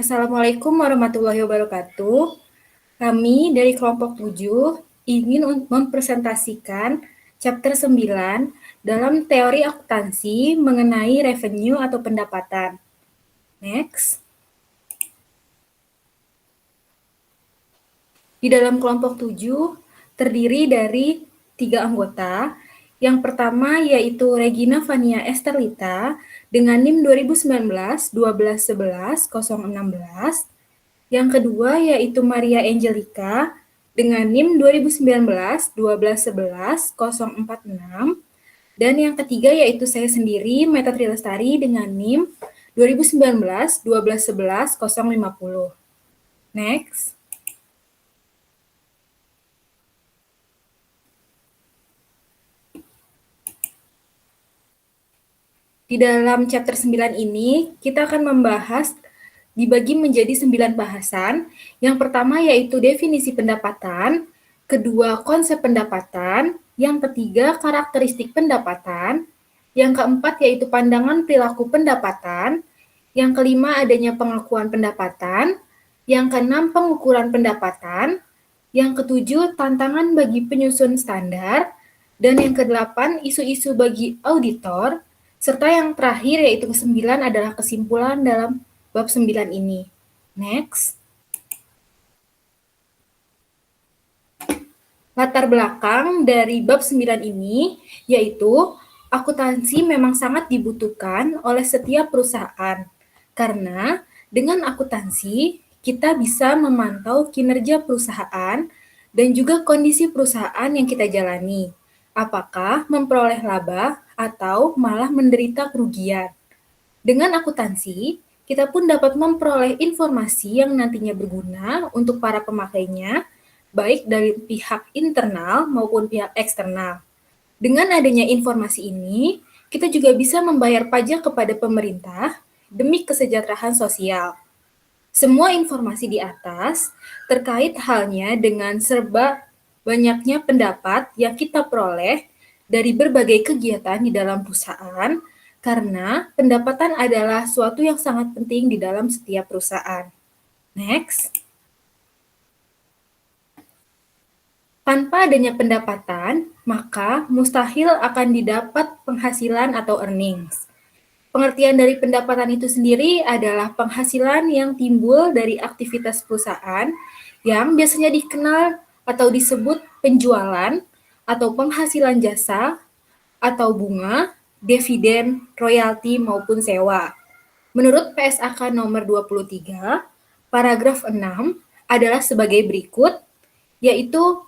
Assalamualaikum warahmatullahi wabarakatuh. Kami dari kelompok 7 ingin mempresentasikan chapter 9 dalam teori akuntansi mengenai revenue atau pendapatan. Next. Di dalam kelompok 7 terdiri dari 3 anggota. Yang pertama yaitu Regina Vania Esterlita dengan NIM 2019 1211 016. Yang kedua yaitu Maria Angelica dengan NIM 2019 1211 046. Dan yang ketiga yaitu saya sendiri, Meta Trilestari dengan NIM 2019 1211 050. Next. Di dalam chapter 9 ini, kita akan membahas dibagi menjadi 9 bahasan. Yang pertama yaitu definisi pendapatan, kedua konsep pendapatan, yang ketiga karakteristik pendapatan, yang keempat yaitu pandangan perilaku pendapatan, yang kelima adanya pengakuan pendapatan, yang keenam pengukuran pendapatan, yang ketujuh tantangan bagi penyusun standar, dan yang kedelapan isu-isu bagi auditor, serta yang terakhir yaitu ke-9 adalah kesimpulan dalam bab 9 ini. Next. Latar belakang dari bab 9 ini yaitu akuntansi memang sangat dibutuhkan oleh setiap perusahaan. Karena dengan akuntansi kita bisa memantau kinerja perusahaan dan juga kondisi perusahaan yang kita jalani. Apakah memperoleh laba atau malah menderita kerugian. Dengan akuntansi, kita pun dapat memperoleh informasi yang nantinya berguna untuk para pemakainya, baik dari pihak internal maupun pihak eksternal. Dengan adanya informasi ini, kita juga bisa membayar pajak kepada pemerintah demi kesejahteraan sosial. Semua informasi di atas terkait halnya dengan serba banyaknya pendapat yang kita peroleh dari berbagai kegiatan di dalam perusahaan, karena pendapatan adalah suatu yang sangat penting di dalam setiap perusahaan. Next. Tanpa adanya pendapatan, maka mustahil akan didapat penghasilan atau earnings. Pengertian dari pendapatan itu sendiri adalah penghasilan yang timbul dari aktivitas perusahaan yang biasanya dikenal atau disebut penjualan atau penghasilan jasa atau bunga, dividen, royalti maupun sewa. Menurut PSAK nomor 23, paragraf 6 adalah sebagai berikut, yaitu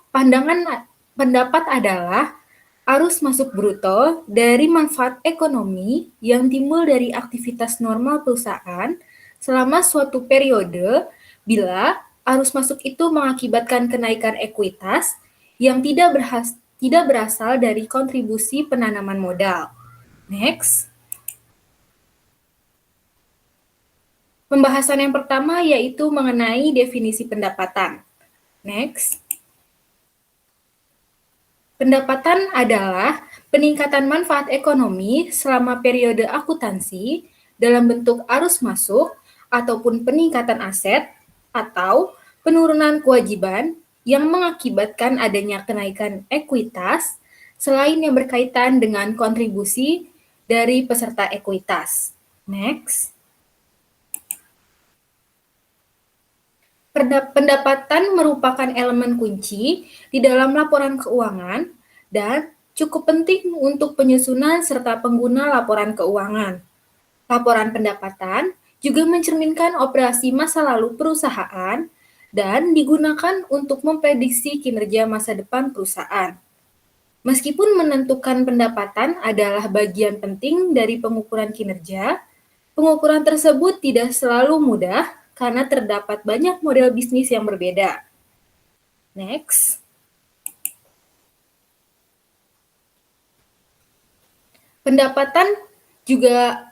pendapat adalah arus masuk bruto dari manfaat ekonomi yang timbul dari aktivitas normal perusahaan selama suatu periode bila arus masuk itu mengakibatkan kenaikan ekuitas yang tidak berasal dari kontribusi penanaman modal. Next. Pembahasan yang pertama yaitu mengenai definisi pendapatan. Next. Pendapatan adalah peningkatan manfaat ekonomi selama periode akuntansi dalam bentuk arus masuk ataupun peningkatan aset atau penurunan kewajiban yang mengakibatkan adanya kenaikan ekuitas selain yang berkaitan dengan kontribusi dari peserta ekuitas. Next. Pendapatan merupakan elemen kunci di dalam laporan keuangan dan cukup penting untuk penyusunan serta pengguna laporan keuangan. Laporan pendapatan juga mencerminkan operasi masa lalu perusahaan dan digunakan untuk memprediksi kinerja masa depan perusahaan. Meskipun menentukan pendapatan adalah bagian penting dari pengukuran kinerja, pengukuran tersebut tidak selalu mudah karena terdapat banyak model bisnis yang berbeda. Next. Pendapatan juga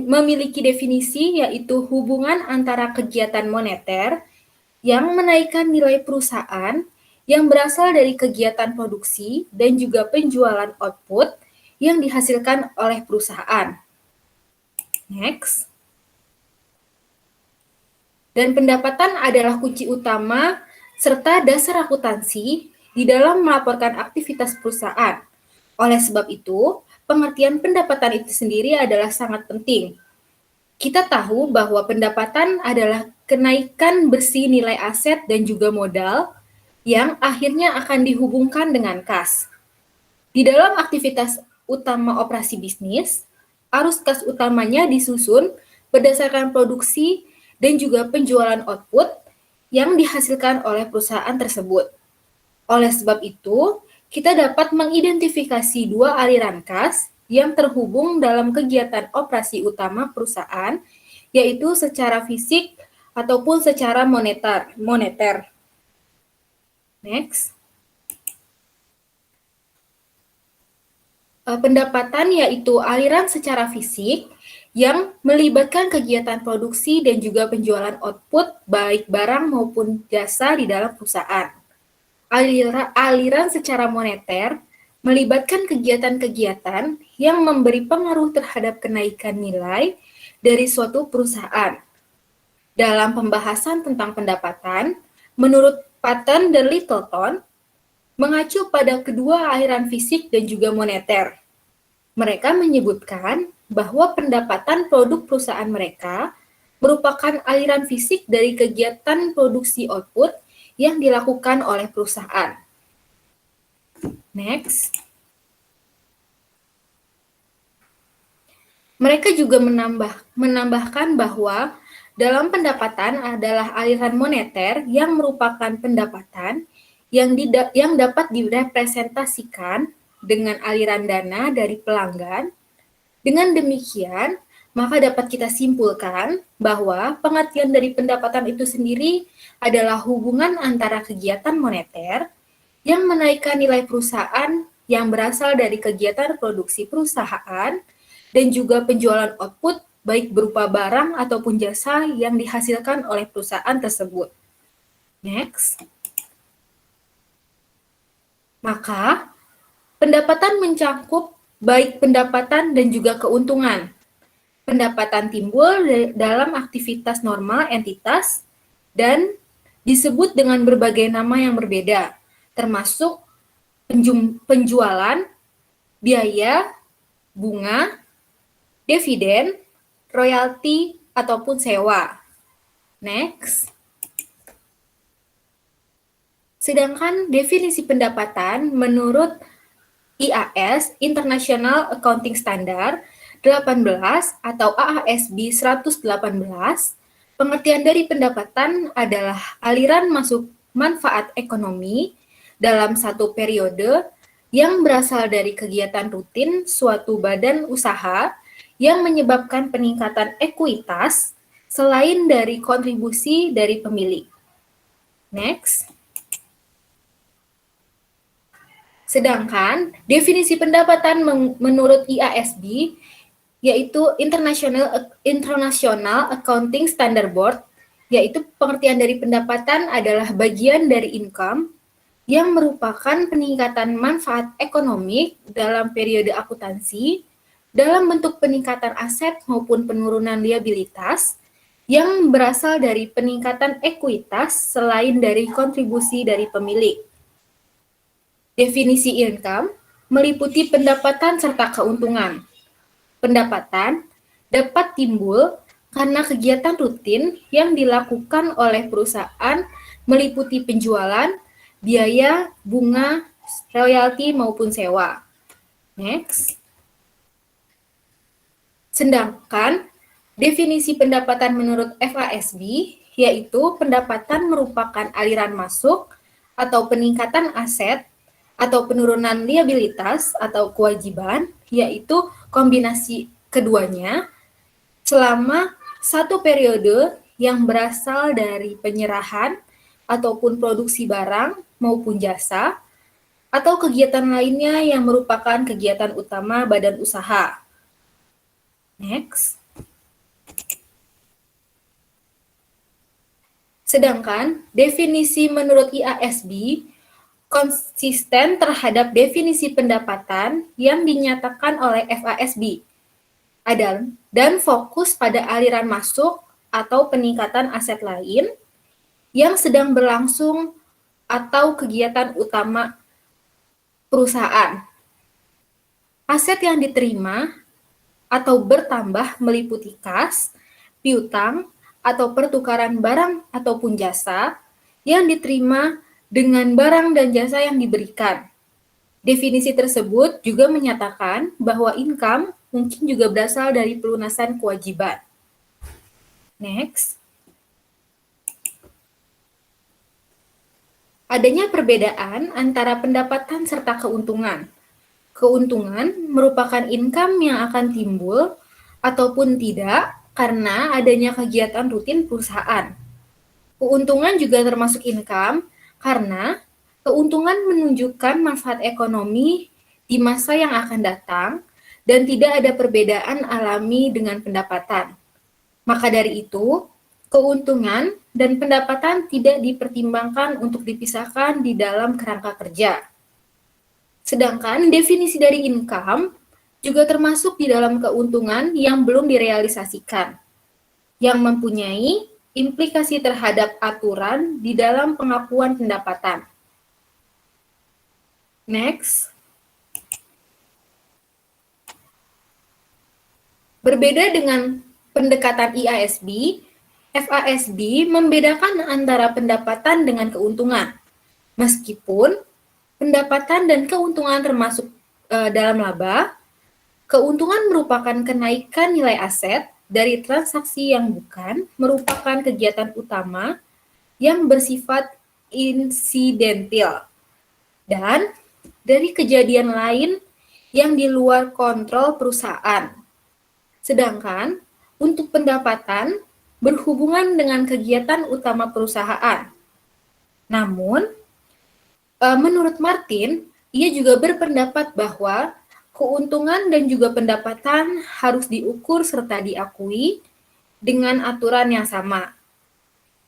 memiliki definisi yaitu hubungan antara kegiatan moneter yang menaikkan nilai perusahaan yang berasal dari kegiatan produksi dan juga penjualan output yang dihasilkan oleh perusahaan. Next. Dan pendapatan adalah kunci utama serta dasar akuntansi di dalam melaporkan aktivitas perusahaan. Oleh sebab itu, pengertian pendapatan itu sendiri adalah sangat penting. Kita tahu bahwa pendapatan adalah kenaikan bersih nilai aset dan juga modal yang akhirnya akan dihubungkan dengan kas. Di dalam aktivitas utama operasi bisnis, arus kas utamanya disusun berdasarkan produksi dan juga penjualan output yang dihasilkan oleh perusahaan tersebut. Oleh sebab itu, kita dapat mengidentifikasi dua aliran kas yang terhubung dalam kegiatan operasi utama perusahaan, yaitu secara fisik ataupun secara moneter. Next. Pendapatan yaitu aliran secara fisik yang melibatkan kegiatan produksi dan juga penjualan output baik barang maupun jasa di dalam perusahaan. Aliran secara moneter melibatkan kegiatan-kegiatan yang memberi pengaruh terhadap kenaikan nilai dari suatu perusahaan. Dalam pembahasan tentang pendapatan, menurut Paton dan Littleton, mengacu pada kedua aliran fisik dan juga moneter. Mereka menyebutkan bahwa pendapatan produk perusahaan mereka merupakan aliran fisik dari kegiatan produksi output yang dilakukan oleh perusahaan. Next. Mereka juga menambahkan bahwa dalam pendapatan adalah aliran moneter yang merupakan pendapatan yang dapat direpresentasikan dengan aliran dana dari pelanggan. Dengan demikian, maka dapat kita simpulkan bahwa pengertian dari pendapatan itu sendiri adalah hubungan antara kegiatan moneter yang menaikkan nilai perusahaan yang berasal dari kegiatan produksi perusahaan dan juga penjualan output baik berupa barang ataupun jasa yang dihasilkan oleh perusahaan tersebut. Next. Maka, pendapatan mencakup baik pendapatan dan juga keuntungan. Pendapatan timbul dalam aktivitas normal entitas dan disebut dengan berbagai nama yang berbeda, termasuk penjualan, biaya, bunga, dividen, royalti, ataupun sewa. Next. Sedangkan definisi pendapatan menurut IAS, International Accounting Standard 18 atau AASB 118, pengertian dari pendapatan adalah aliran masuk manfaat ekonomi dalam satu periode yang berasal dari kegiatan rutin suatu badan usaha yang menyebabkan peningkatan ekuitas selain dari kontribusi dari pemilik. Next. Sedangkan definisi pendapatan menurut IASB yaitu International Accounting Standard Board, yaitu pengertian dari pendapatan adalah bagian dari income yang merupakan peningkatan manfaat ekonomi dalam periode akuntansi dalam bentuk peningkatan aset maupun penurunan liabilitas yang berasal dari peningkatan ekuitas selain dari kontribusi dari pemilik. Definisi income meliputi pendapatan serta keuntungan. Pendapatan dapat timbul karena kegiatan rutin yang dilakukan oleh perusahaan meliputi penjualan, biaya, bunga, royalti maupun sewa. Next. Sedangkan definisi pendapatan menurut FASB yaitu pendapatan merupakan aliran masuk atau peningkatan aset atau penurunan liabilitas atau kewajiban, yaitu kombinasi keduanya selama satu periode yang berasal dari penyerahan ataupun produksi barang maupun jasa atau kegiatan lainnya yang merupakan kegiatan utama badan usaha. Next. Sedangkan definisi menurut IASB konsisten terhadap definisi pendapatan yang dinyatakan oleh FASB dan fokus pada aliran masuk atau peningkatan aset lain yang sedang berlangsung atau kegiatan utama perusahaan. Aset yang diterima atau bertambah meliputi kas, piutang, atau pertukaran barang ataupun jasa yang diterima dengan barang dan jasa yang diberikan. Definisi tersebut juga menyatakan bahwa income mungkin juga berasal dari pelunasan kewajiban. Next. Adanya perbedaan antara pendapatan serta keuntungan. Keuntungan merupakan income yang akan timbul ataupun tidak karena adanya kegiatan rutin perusahaan. Keuntungan juga termasuk income karena keuntungan menunjukkan manfaat ekonomi di masa yang akan datang dan tidak ada perbedaan alami dengan pendapatan. Maka dari itu, keuntungan dan pendapatan tidak dipertimbangkan untuk dipisahkan di dalam kerangka kerja. Sedangkan definisi dari income juga termasuk di dalam keuntungan yang belum direalisasikan, yang mempunyai implikasi terhadap aturan di dalam pengakuan pendapatan. Next. Berbeda dengan pendekatan IASB, FASB membedakan antara pendapatan dengan keuntungan. Meskipun pendapatan dan keuntungan termasuk dalam laba, keuntungan merupakan kenaikan nilai aset dari transaksi yang bukan merupakan kegiatan utama yang bersifat insidental dan dari kejadian lain yang di luar kontrol perusahaan. Sedangkan untuk pendapatan berhubungan dengan kegiatan utama perusahaan. Namun, menurut Martin, ia juga berpendapat bahwa keuntungan dan juga pendapatan harus diukur serta diakui dengan aturan yang sama.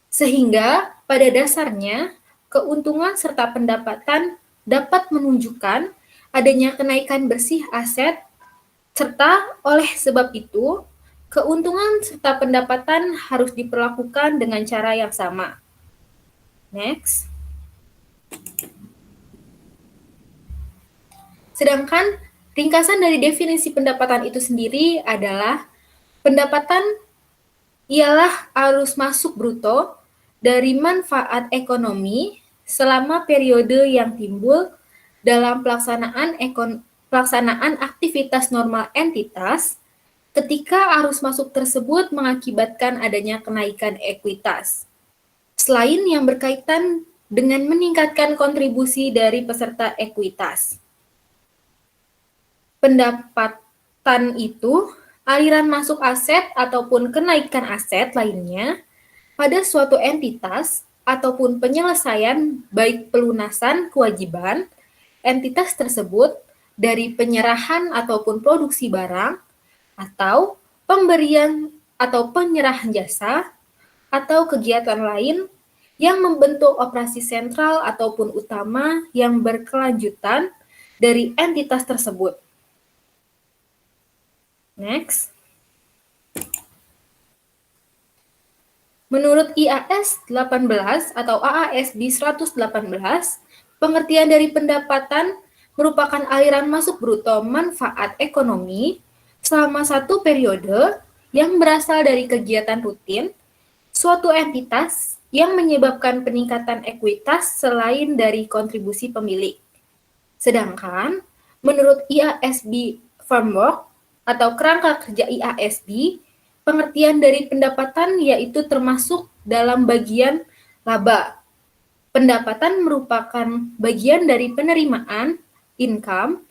Sehingga pada dasarnya, keuntungan serta pendapatan dapat menunjukkan adanya kenaikan bersih aset, serta oleh sebab itu, keuntungan serta pendapatan harus diperlakukan dengan cara yang sama. Next. Sedangkan ringkasan dari definisi pendapatan itu sendiri adalah pendapatan ialah arus masuk bruto dari manfaat ekonomi selama periode yang timbul dalam pelaksanaan aktivitas normal entitas ketika arus masuk tersebut mengakibatkan adanya kenaikan ekuitas. Selain yang berkaitan dengan meningkatkan kontribusi dari peserta ekuitas. Pendapatan itu aliran masuk aset ataupun kenaikan aset lainnya pada suatu entitas ataupun penyelesaian baik pelunasan kewajiban entitas tersebut dari penyerahan ataupun produksi barang atau pemberian atau penyerahan jasa atau kegiatan lain yang membentuk operasi sentral ataupun utama yang berkelanjutan dari entitas tersebut. Next. Menurut IAS 18 atau AASB 118, pengertian dari pendapatan merupakan aliran masuk bruto manfaat ekonomi selama satu periode yang berasal dari kegiatan rutin suatu entitas yang menyebabkan peningkatan ekuitas selain dari kontribusi pemilik. Sedangkan menurut IASB Framework atau kerangka kerja IASB, pengertian dari pendapatan yaitu termasuk dalam bagian laba. Pendapatan merupakan bagian dari penerimaan, income,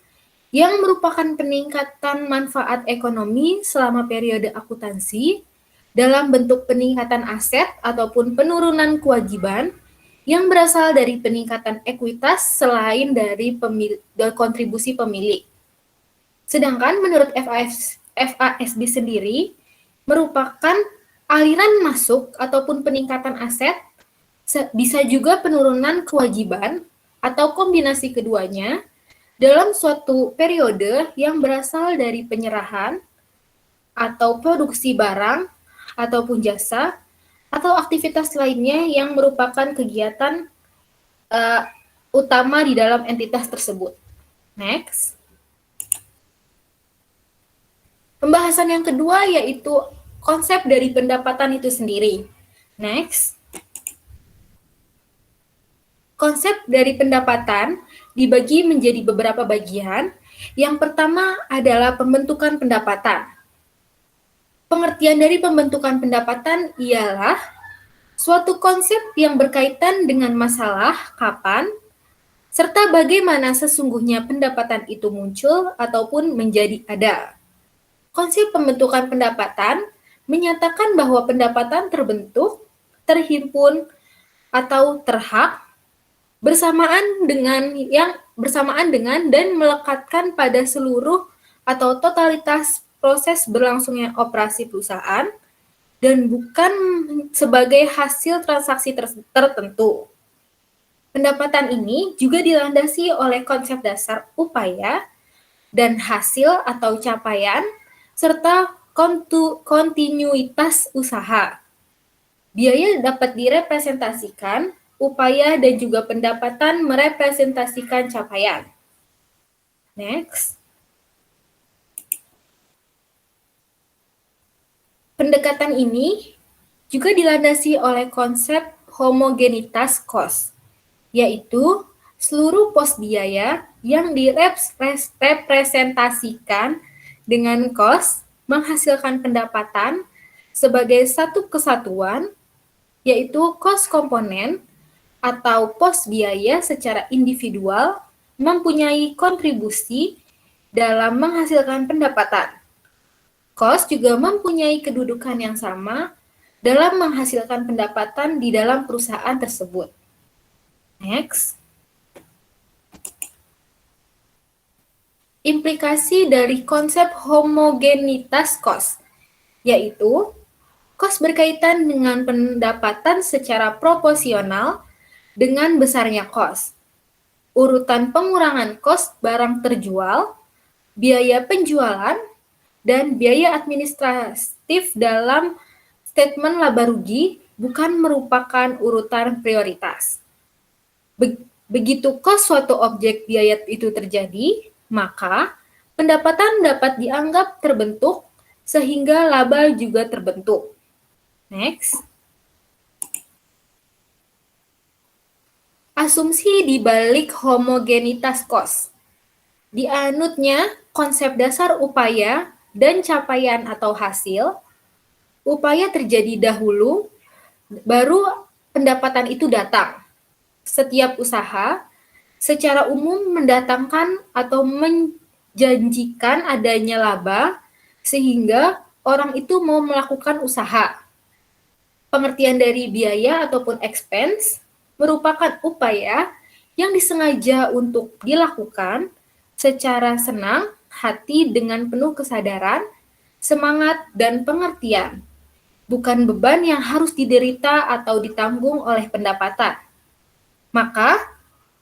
yang merupakan peningkatan manfaat ekonomi selama periode akuntansi dalam bentuk peningkatan aset ataupun penurunan kewajiban yang berasal dari peningkatan ekuitas selain dari kontribusi pemilik. Sedangkan menurut FASB sendiri merupakan aliran masuk ataupun peningkatan aset, bisa juga penurunan kewajiban atau kombinasi keduanya dalam suatu periode yang berasal dari penyerahan atau produksi barang ataupun jasa, atau aktivitas lainnya yang merupakan kegiatan utama di dalam entitas tersebut. Next. Pembahasan yang kedua yaitu konsep dari pendapatan itu sendiri. Next. Konsep dari pendapatan dibagi menjadi beberapa bagian. Yang pertama adalah pembentukan pendapatan. Pengertian dari pembentukan pendapatan ialah suatu konsep yang berkaitan dengan masalah, kapan, serta bagaimana sesungguhnya pendapatan itu muncul ataupun menjadi ada. Konsep pembentukan pendapatan menyatakan bahwa pendapatan terbentuk, terhimpun, atau terhak bersamaan dengan dan melekatkan pada seluruh atau totalitas proses berlangsungnya operasi perusahaan dan bukan sebagai hasil transaksi tertentu. Pendapatan ini juga dilandasi oleh konsep dasar upaya dan hasil atau capaian serta kontinuitas usaha. Biaya dapat direpresentasikan, upaya dan juga pendapatan merepresentasikan capaian. Next. Pendekatan ini juga dilandasi oleh konsep homogenitas cost, yaitu seluruh pos biaya yang direpresentasikan dengan cost menghasilkan pendapatan sebagai satu kesatuan, yaitu cost komponen atau pos biaya secara individual mempunyai kontribusi dalam menghasilkan pendapatan. Cost juga mempunyai kedudukan yang sama dalam menghasilkan pendapatan di dalam perusahaan tersebut. Next. Implikasi dari konsep homogenitas cost, yaitu cost berkaitan dengan pendapatan secara proporsional dengan besarnya cost. Urutan pengurangan cost barang terjual, biaya penjualan, dan biaya administratif dalam statement laba rugi bukan merupakan urutan prioritas. Begitu cost suatu objek biaya itu terjadi, maka pendapatan dapat dianggap terbentuk sehingga laba juga terbentuk. Next. Asumsi di balik homogenitas cost. Dianutnya konsep dasar upaya dan capaian atau hasil, upaya terjadi dahulu, baru pendapatan itu datang. Setiap usaha secara umum mendatangkan atau menjanjikan adanya laba sehingga orang itu mau melakukan usaha. Pengertian dari biaya ataupun expense merupakan upaya yang disengaja untuk dilakukan secara senang hati dengan penuh kesadaran, semangat, dan pengertian, bukan beban yang harus diderita atau ditanggung oleh pendapatan. Maka,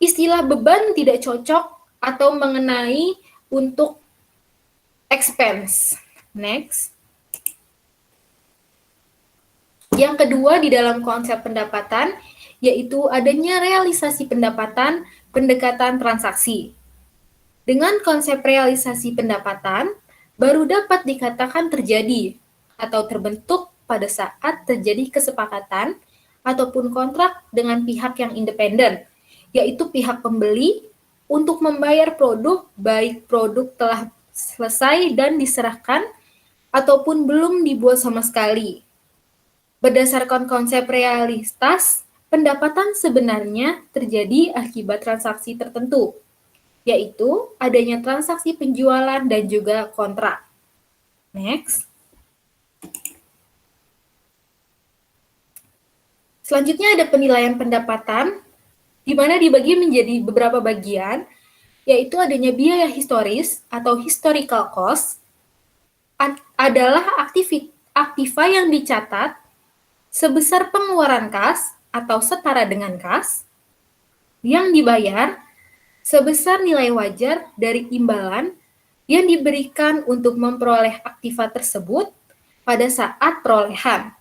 istilah beban tidak cocok atau mengenai untuk expense. Next. Yang kedua di dalam konsep pendapatan, yaitu adanya realisasi pendapatan, pendekatan transaksi. Dengan konsep realisasi pendapatan, baru dapat dikatakan terjadi atau terbentuk pada saat terjadi kesepakatan ataupun kontrak dengan pihak yang independen, yaitu pihak pembeli untuk membayar produk, baik produk telah selesai dan diserahkan ataupun belum dibuat sama sekali. Berdasarkan konsep realitas, pendapatan sebenarnya terjadi akibat transaksi tertentu, yaitu adanya transaksi penjualan dan juga kontrak. Next. Selanjutnya ada penilaian pendapatan, di mana dibagi menjadi beberapa bagian, yaitu adanya biaya historis atau historical cost, adalah aktiva yang dicatat sebesar pengeluaran kas atau setara dengan kas, yang dibayar sebesar nilai wajar dari imbalan yang diberikan untuk memperoleh aktiva tersebut pada saat perolehan.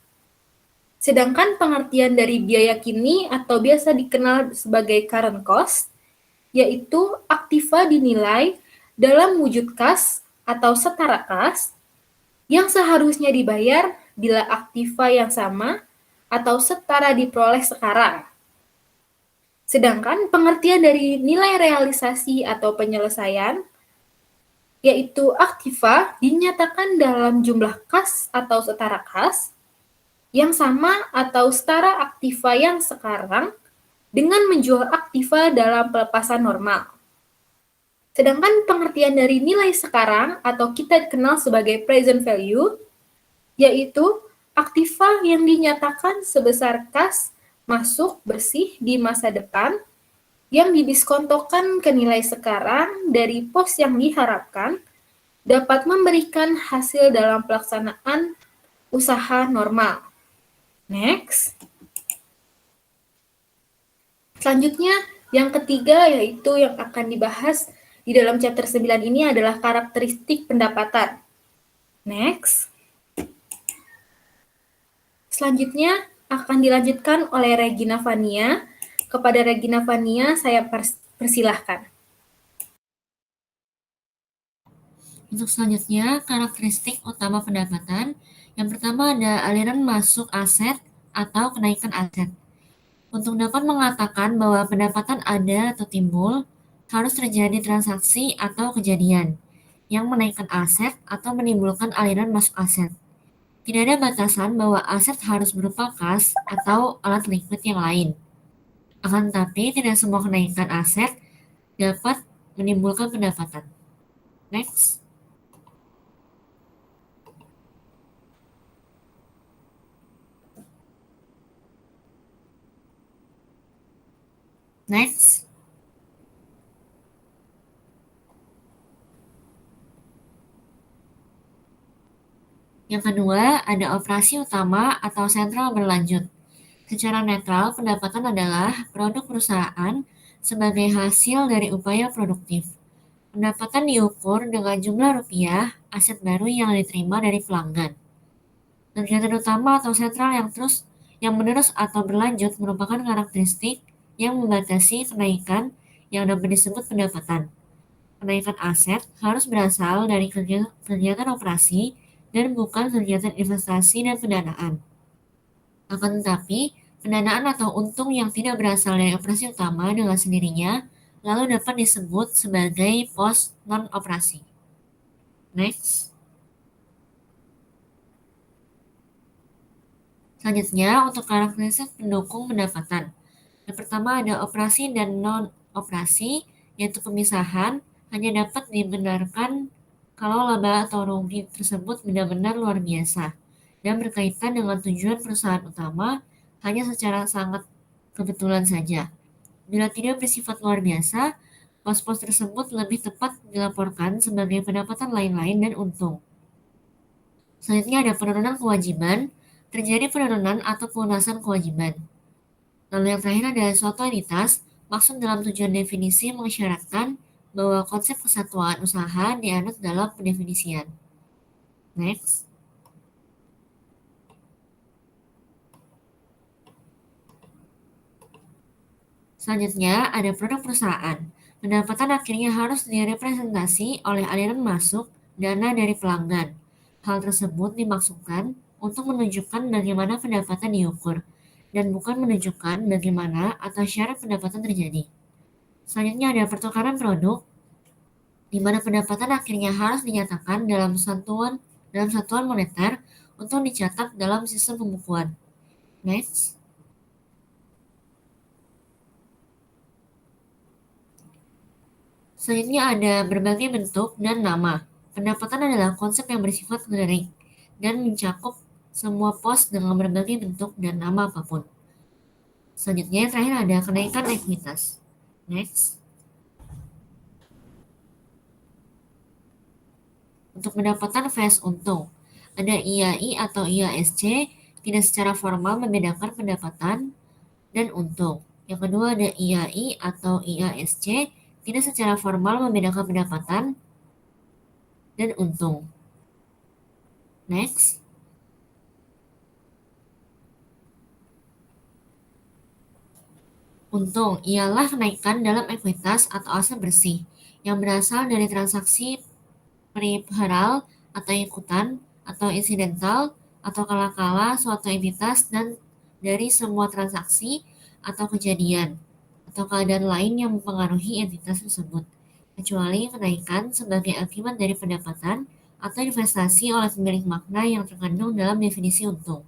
Sedangkan pengertian dari biaya kini atau biasa dikenal sebagai current cost, yaitu aktiva dinilai dalam wujud kas atau setara kas yang seharusnya dibayar bila aktiva yang sama atau setara diperoleh sekarang. Sedangkan pengertian dari nilai realisasi atau penyelesaian, yaitu aktiva dinyatakan dalam jumlah kas atau setara kas yang sama atau setara aktiva yang sekarang dengan menjual aktiva dalam pelepasan normal. Sedangkan pengertian dari nilai sekarang atau kita kenal sebagai present value, yaitu aktiva yang dinyatakan sebesar kas masuk bersih di masa depan yang didiskontokan ke nilai sekarang dari pos yang diharapkan dapat memberikan hasil dalam pelaksanaan usaha normal. Next. Selanjutnya, yang ketiga yaitu yang akan dibahas di dalam chapter 9 ini adalah karakteristik pendapatan. Next. Selanjutnya akan dilanjutkan oleh Regina Fania. Kepada Regina Fania, saya persilahkan. Untuk selanjutnya, karakteristik utama pendapatan. Yang pertama ada aliran masuk aset atau kenaikan aset. Untuk dapat mengatakan bahwa pendapatan ada atau timbul, harus terjadi transaksi atau kejadian yang menaikkan aset atau menimbulkan aliran masuk aset. Tidak ada batasan bahwa aset harus berupa kas atau alat liquid yang lain. Akan tetapi, tidak semua kenaikan aset dapat menimbulkan pendapatan. Next. Next. Yang kedua, ada operasi utama atau sentral berlanjut. Secara netral, pendapatan adalah produk perusahaan sebagai hasil dari upaya produktif. Pendapatan diukur dengan jumlah rupiah aset baru yang diterima dari pelanggan. Kegiatan utama atau sentral yang menerus atau berlanjut merupakan karakteristik yang membatasi kenaikan yang dapat disebut pendapatan. Kenaikan aset harus berasal dari kegiatan operasi dan bukan kegiatan investasi dan pendanaan. Akan tetapi, pendanaan atau untung yang tidak berasal dari operasi utama dengan sendirinya lalu dapat disebut sebagai pos non-operasi. Next. Selanjutnya, untuk karakteristik pendukung pendapatan. Yang pertama ada operasi dan non-operasi, yaitu pemisahan hanya dapat dibenarkan kalau laba atau rugi tersebut benar-benar luar biasa dan berkaitan dengan tujuan perusahaan utama hanya secara sangat kebetulan saja. Bila tidak bersifat luar biasa, pos-pos tersebut lebih tepat dilaporkan sebagai pendapatan lain-lain dan untung. Selanjutnya ada penurunan kewajiban, terjadi penurunan atau pelunasan kewajiban. Lalu yang terakhir ada suatu entitas, maksud dalam tujuan definisi mengisyaratkan bahwa konsep kesatuan usaha dianut dalam pendefinisian. Next. Selanjutnya ada produk perusahaan. Pendapatan akhirnya harus direpresentasi oleh aliran masuk dana dari pelanggan. Hal tersebut dimaksudkan untuk menunjukkan bagaimana pendapatan diukur dan bukan menunjukkan bagaimana atau syarat pendapatan terjadi. Selanjutnya ada pertukaran produk, di mana pendapatan akhirnya harus dinyatakan dalam satuan moneter untuk dicatat dalam sistem pembukuan. Next. Selanjutnya ada berbagai bentuk dan nama. Pendapatan adalah konsep yang bersifat generik dan mencakup semua pos dengan berbagai bentuk dan nama apapun. Selanjutnya yang terakhir ada kenaikan ekuitas. Next. Untuk pendapatan vs untung, ada IAI atau IASC tidak secara formal membedakan pendapatan dan untung. Yang kedua ada IAI atau IASC tidak secara formal membedakan pendapatan dan untung. Next. Untung ialah kenaikan dalam ekuitas atau aset bersih yang berasal dari transaksi peripheral atau ikutan atau insidental atau kala-kala suatu entitas dan dari semua transaksi atau kejadian atau keadaan lain yang mempengaruhi entitas tersebut, kecuali kenaikan sebagai akibat dari pendapatan atau investasi oleh pemilik makna yang terkandung dalam definisi untung.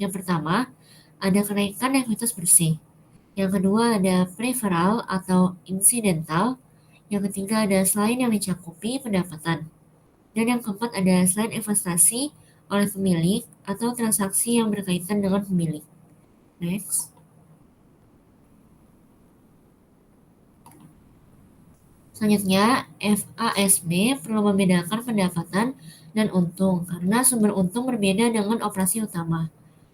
Yang pertama, ada kenaikan ekuitas bersih. Yang kedua ada peripheral atau incidental. Yang ketiga ada selain yang dicakupi pendapatan. Dan yang keempat ada selain investasi oleh pemilik atau transaksi yang berkaitan dengan pemilik. Next. Selanjutnya, FASB perlu membedakan pendapatan dan untung karena sumber untung berbeda dengan operasi utama.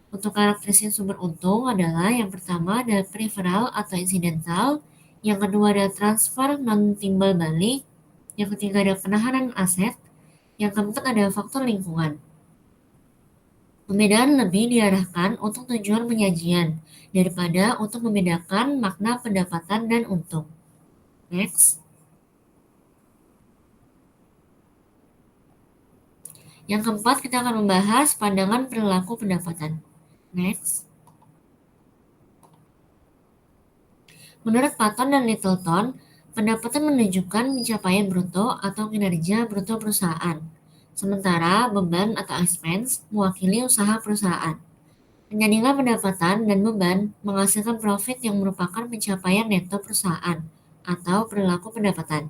Untuk karakteristik sumber untung adalah yang pertama ada peripheral atau incidental, yang kedua ada transfer non-timbal balik, yang ketiga ada penahanan aset, yang keempat ada faktor lingkungan. Pembedaan lebih diarahkan untuk tujuan penyajian daripada untuk membedakan makna pendapatan dan untung. Next. Yang keempat, kita akan membahas pandangan perilaku pendapatan. Next. Menurut Patton dan Littleton, pendapatan menunjukkan pencapaian bruto atau kinerja bruto perusahaan, sementara beban atau expense mewakili usaha perusahaan. Penyandingan pendapatan dan beban menghasilkan profit yang merupakan pencapaian neto perusahaan atau perilaku pendapatan.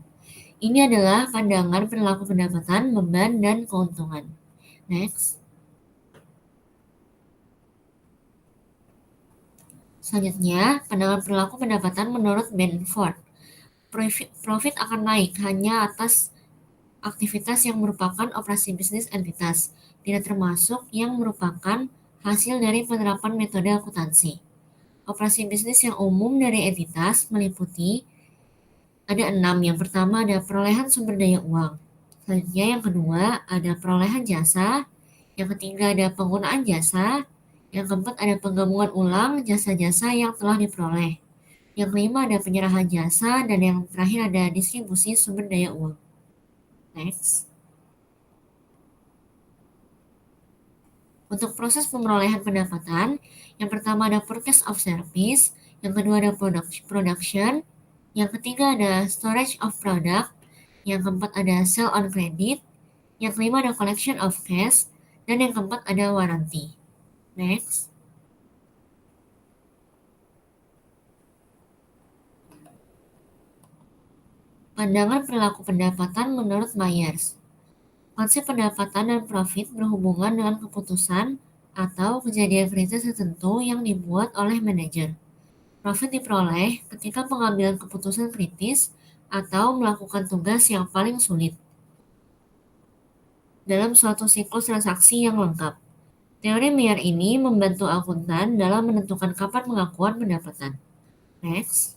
Ini adalah pandangan perilaku pendapatan, beban, dan keuntungan. Next. Selanjutnya, pandangan perilaku pendapatan menurut Benford. Profit akan naik hanya atas aktivitas yang merupakan operasi bisnis entitas, tidak termasuk yang merupakan hasil dari penerapan metode akuntansi. Operasi bisnis yang umum dari entitas meliputi ada 6. Yang pertama ada perolehan sumber daya uang. Selanjutnya yang kedua ada perolehan jasa. Yang ketiga ada penggunaan jasa. Yang keempat ada penggabungan ulang jasa-jasa yang telah diperoleh. Yang kelima ada penyerahan jasa. Dan yang terakhir ada distribusi sumber daya uang. Next. Untuk proses pemerolehan pendapatan, yang pertama ada purchase of service, yang kedua ada production, yang ketiga ada storage of product, yang keempat ada sell on credit, yang kelima ada collection of cash, dan yang keempat ada warranty. Next. Pandangan perilaku pendapatan menurut Myers. Konsep pendapatan dan profit berhubungan dengan keputusan atau kejadian kritis tertentu yang dibuat oleh manajer. Profit diperoleh ketika pengambilan keputusan kritis atau melakukan tugas yang paling sulit dalam suatu siklus transaksi yang lengkap. Teori Meyer ini membantu akuntan dalam menentukan kapan pengakuan pendapatan. Next.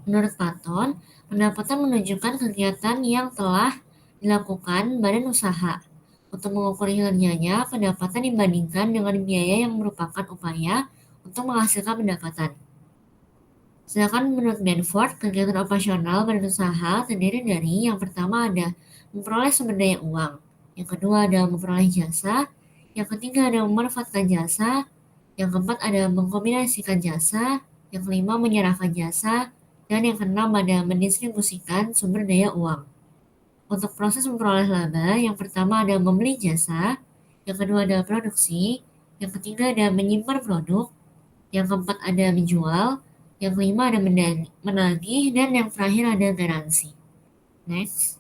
Menurut Patton, pendapatan menunjukkan kegiatan yang telah dilakukan badan usaha. Untuk mengukur kinerjanya, pendapatan dibandingkan dengan biaya yang merupakan upaya untuk menghasilkan pendapatan. Sedangkan menurut Benford, kegiatan operasional badan usaha terdiri dari yang pertama ada memperoleh sumber daya uang, yang kedua ada memperoleh jasa, yang ketiga ada memanfaatkan jasa, yang keempat ada mengkombinasikan jasa, yang kelima menyerahkan jasa, dan yang keenam ada mendistribusikan sumber daya uang. Untuk proses memperoleh laba, yang pertama ada membeli jasa, yang kedua ada produksi, yang ketiga ada menyimpan produk, yang keempat ada menjual, yang kelima ada menagih, dan yang terakhir ada garansi. Next.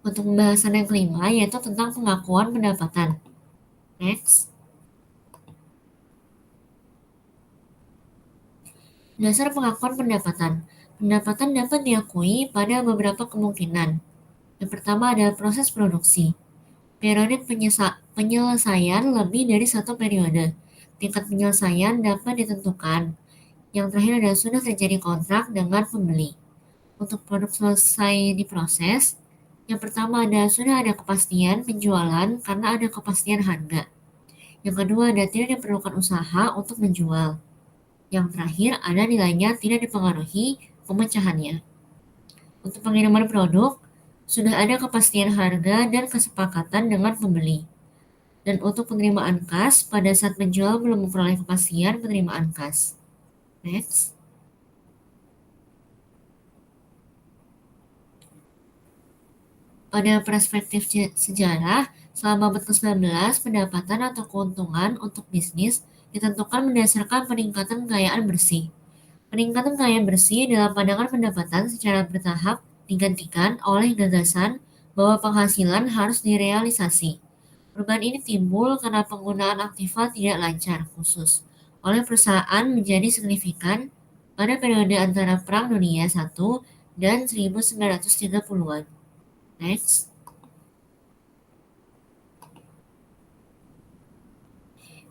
Untuk pembahasan yang kelima yaitu tentang pengakuan pendapatan. Next. Dasar pengakuan pendapatan. Pendapatan dapat diakui pada beberapa kemungkinan. Yang pertama ada proses produksi. Periode penyelesaian lebih dari satu periode. Tingkat penyelesaian dapat ditentukan. Yang terakhir ada sudah terjadi kontrak dengan pembeli. Untuk produk selesai diproses, Yang pertama sudah ada kepastian penjualan karena ada kepastian harga. Yang kedua tidak diperlukan usaha untuk menjual. Yang terakhir ada nilainya tidak dipengaruhi pemecahannya. Untuk pengiriman produk, sudah ada kepastian harga dan kesepakatan dengan pembeli. Dan untuk penerimaan kas, pada saat penjual belum memperoleh kepastian penerimaan kas. Next. Pada perspektif sejarah, selama abad ke-19, pendapatan atau keuntungan untuk bisnis ditentukan berdasarkan peningkatan kekayaan bersih. Peningkatan kekayaan bersih dalam pandangan pendapatan secara bertahap digantikan oleh gagasan bahwa penghasilan harus direalisasi. Perubahan ini timbul karena penggunaan aktiva tidak lancar khusus oleh perusahaan menjadi signifikan pada periode antara Perang Dunia I dan 1930-an. Next.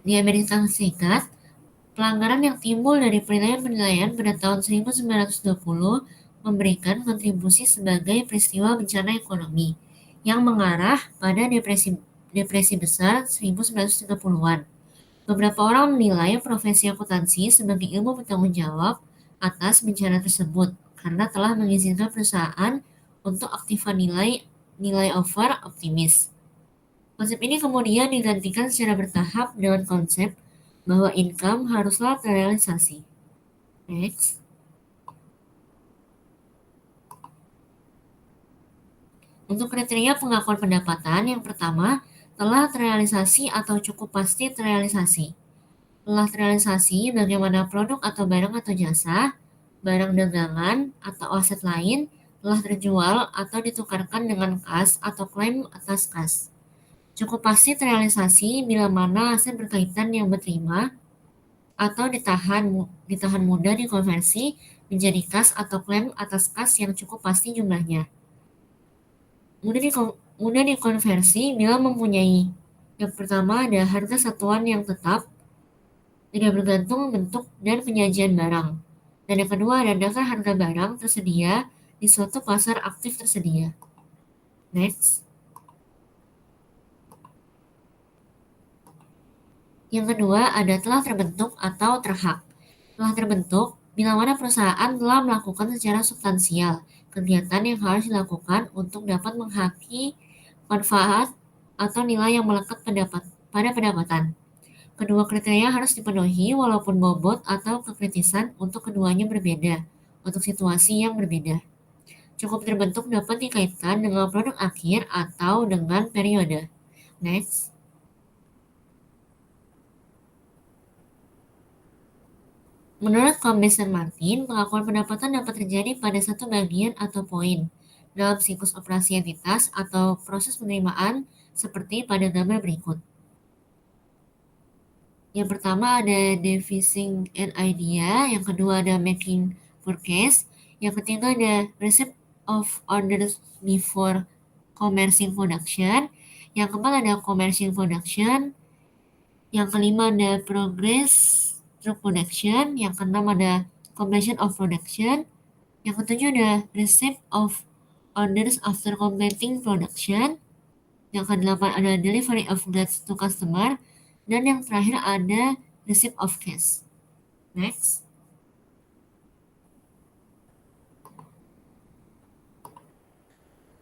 Di Amerika Serikat, pelanggaran yang timbul dari penilaian-penilaian pada tahun 1920 memberikan kontribusi sebagai peristiwa bencana ekonomi yang mengarah pada depresi besar 1930-an. Beberapa orang menilai profesi akuntansi sebagai ilmu bertanggung jawab atas bencana tersebut karena telah mengizinkan perusahaan untuk aktifan nilai over optimis. Konsep ini kemudian digantikan secara bertahap dengan konsep bahwa income haruslah terrealisasi. Next. Untuk kriteria pengakuan pendapatan, yang pertama, telah terrealisasi atau cukup pasti terrealisasi. Telah terrealisasi bagaimana produk atau barang atau jasa, barang dagangan atau aset lain telah terjual atau ditukarkan dengan kas atau klaim atas kas. Cukup pasti terrealisasi bila mana aset berkaitan yang berterima atau ditahan mudah dikonversi menjadi kas atau klaim atas kas yang cukup pasti jumlahnya. Mudah dikonversi bila mempunyai yang pertama ada harga satuan yang tetap, tidak bergantung bentuk dan penyajian barang. Dan yang kedua adakah harga barang tersedia di suatu pasar aktif tersedia. Next. Yang kedua ada telah terbentuk atau terhak. Telah terbentuk bila mana perusahaan telah melakukan secara substansial kegiatan yang harus dilakukan untuk dapat menghaki manfaat atau nilai yang melekat pada pendapatan. Kedua kriteria harus dipenuhi walaupun bobot atau kekritisan untuk keduanya berbeda, untuk situasi yang berbeda. Cukup terbentuk dapat dikaitkan dengan produk akhir atau dengan periode. Next. Menurut Kombes dan Martin, pengakuan pendapatan dapat terjadi pada satu bagian atau poin dalam siklus operasi entitas atau proses penerimaan seperti pada gambar berikut. Yang pertama ada devising an idea, yang kedua ada making forecast, yang ketiga ada receipt of orders before commencing production, yang keempat ada commencing production, yang kelima ada progress through production, yang keenam ada completion of production, yang ketujuh ada receipt of orders after completing production, yang kedelapan ada delivery of goods to customer, dan yang terakhir ada receipt of cash. Next.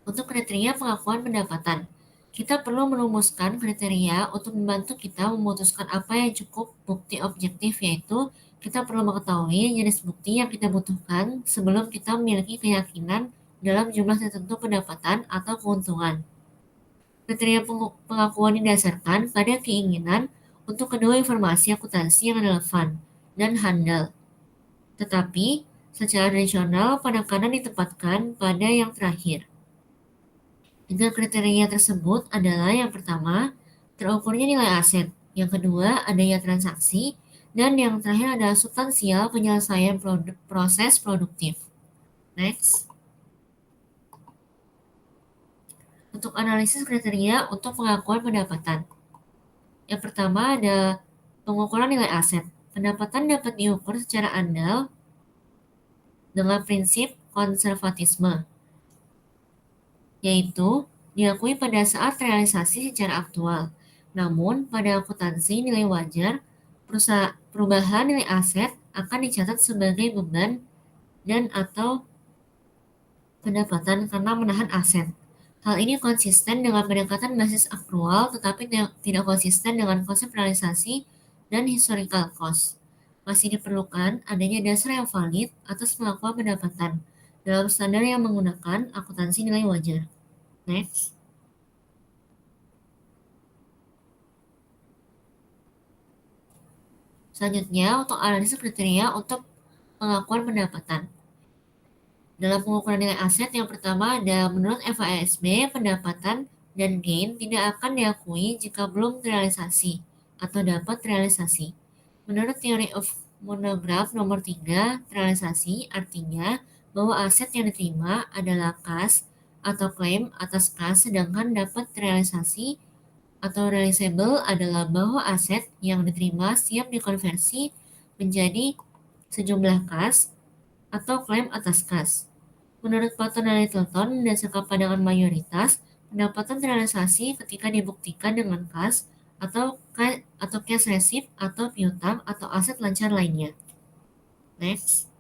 Untuk kriteria pengakuan pendapatan, kita perlu merumuskan kriteria untuk membantu kita memutuskan apa yang cukup bukti objektif, yaitu kita perlu mengetahui jenis bukti yang kita butuhkan sebelum kita memiliki keyakinan dalam jumlah tertentu pendapatan atau keuntungan. Kriteria pengakuan didasarkan pada keinginan untuk kedua informasi akuntansi yang relevan dan handal. Tetapi, secara tradisional penekanan ditempatkan pada yang terakhir. Tiga kriteria tersebut adalah yang pertama, terukurnya nilai aset, yang kedua, adanya transaksi, dan yang terakhir adalah substansial penyelesaian proses produktif. Next. Untuk analisis kriteria untuk pengakuan pendapatan. Yang pertama ada pengukuran nilai aset. Pendapatan dapat diukur secara andal dengan prinsip konservatisme. yaitu diakui pada saat realisasi secara aktual. Namun, pada akuntansi nilai wajar, perubahan nilai aset akan dicatat sebagai beban dan atau pendapatan karena menahan aset. Hal ini konsisten dengan pendekatan basis akrual, tetapi tidak konsisten dengan konsep realisasi dan historical cost. Masih diperlukan adanya dasar yang valid atas pengakuan pendapatan dalam standar yang menggunakan akuntansi nilai wajar. Next. Selanjutnya, untuk analisis kriteria untuk pengakuan pendapatan. Dalam pengukuran nilai aset, yang pertama ada menurut FASB, pendapatan dan gain tidak akan diakui jika belum terrealisasi atau dapat terrealisasi. Menurut teori of monograph nomor 3, terrealisasi artinya bahwa aset yang diterima adalah kas atau klaim atas kas, sedangkan dapat terrealisasi atau realizable adalah bahwa aset yang diterima siap dikonversi menjadi sejumlah kas atau klaim atas kas. Menurut Patton dan Littleton, berdasarkan pandangan mayoritas, pendapatan terrealisasi ketika dibuktikan dengan kas atau cash receipt atau piutang atau aset lancar lainnya. Next.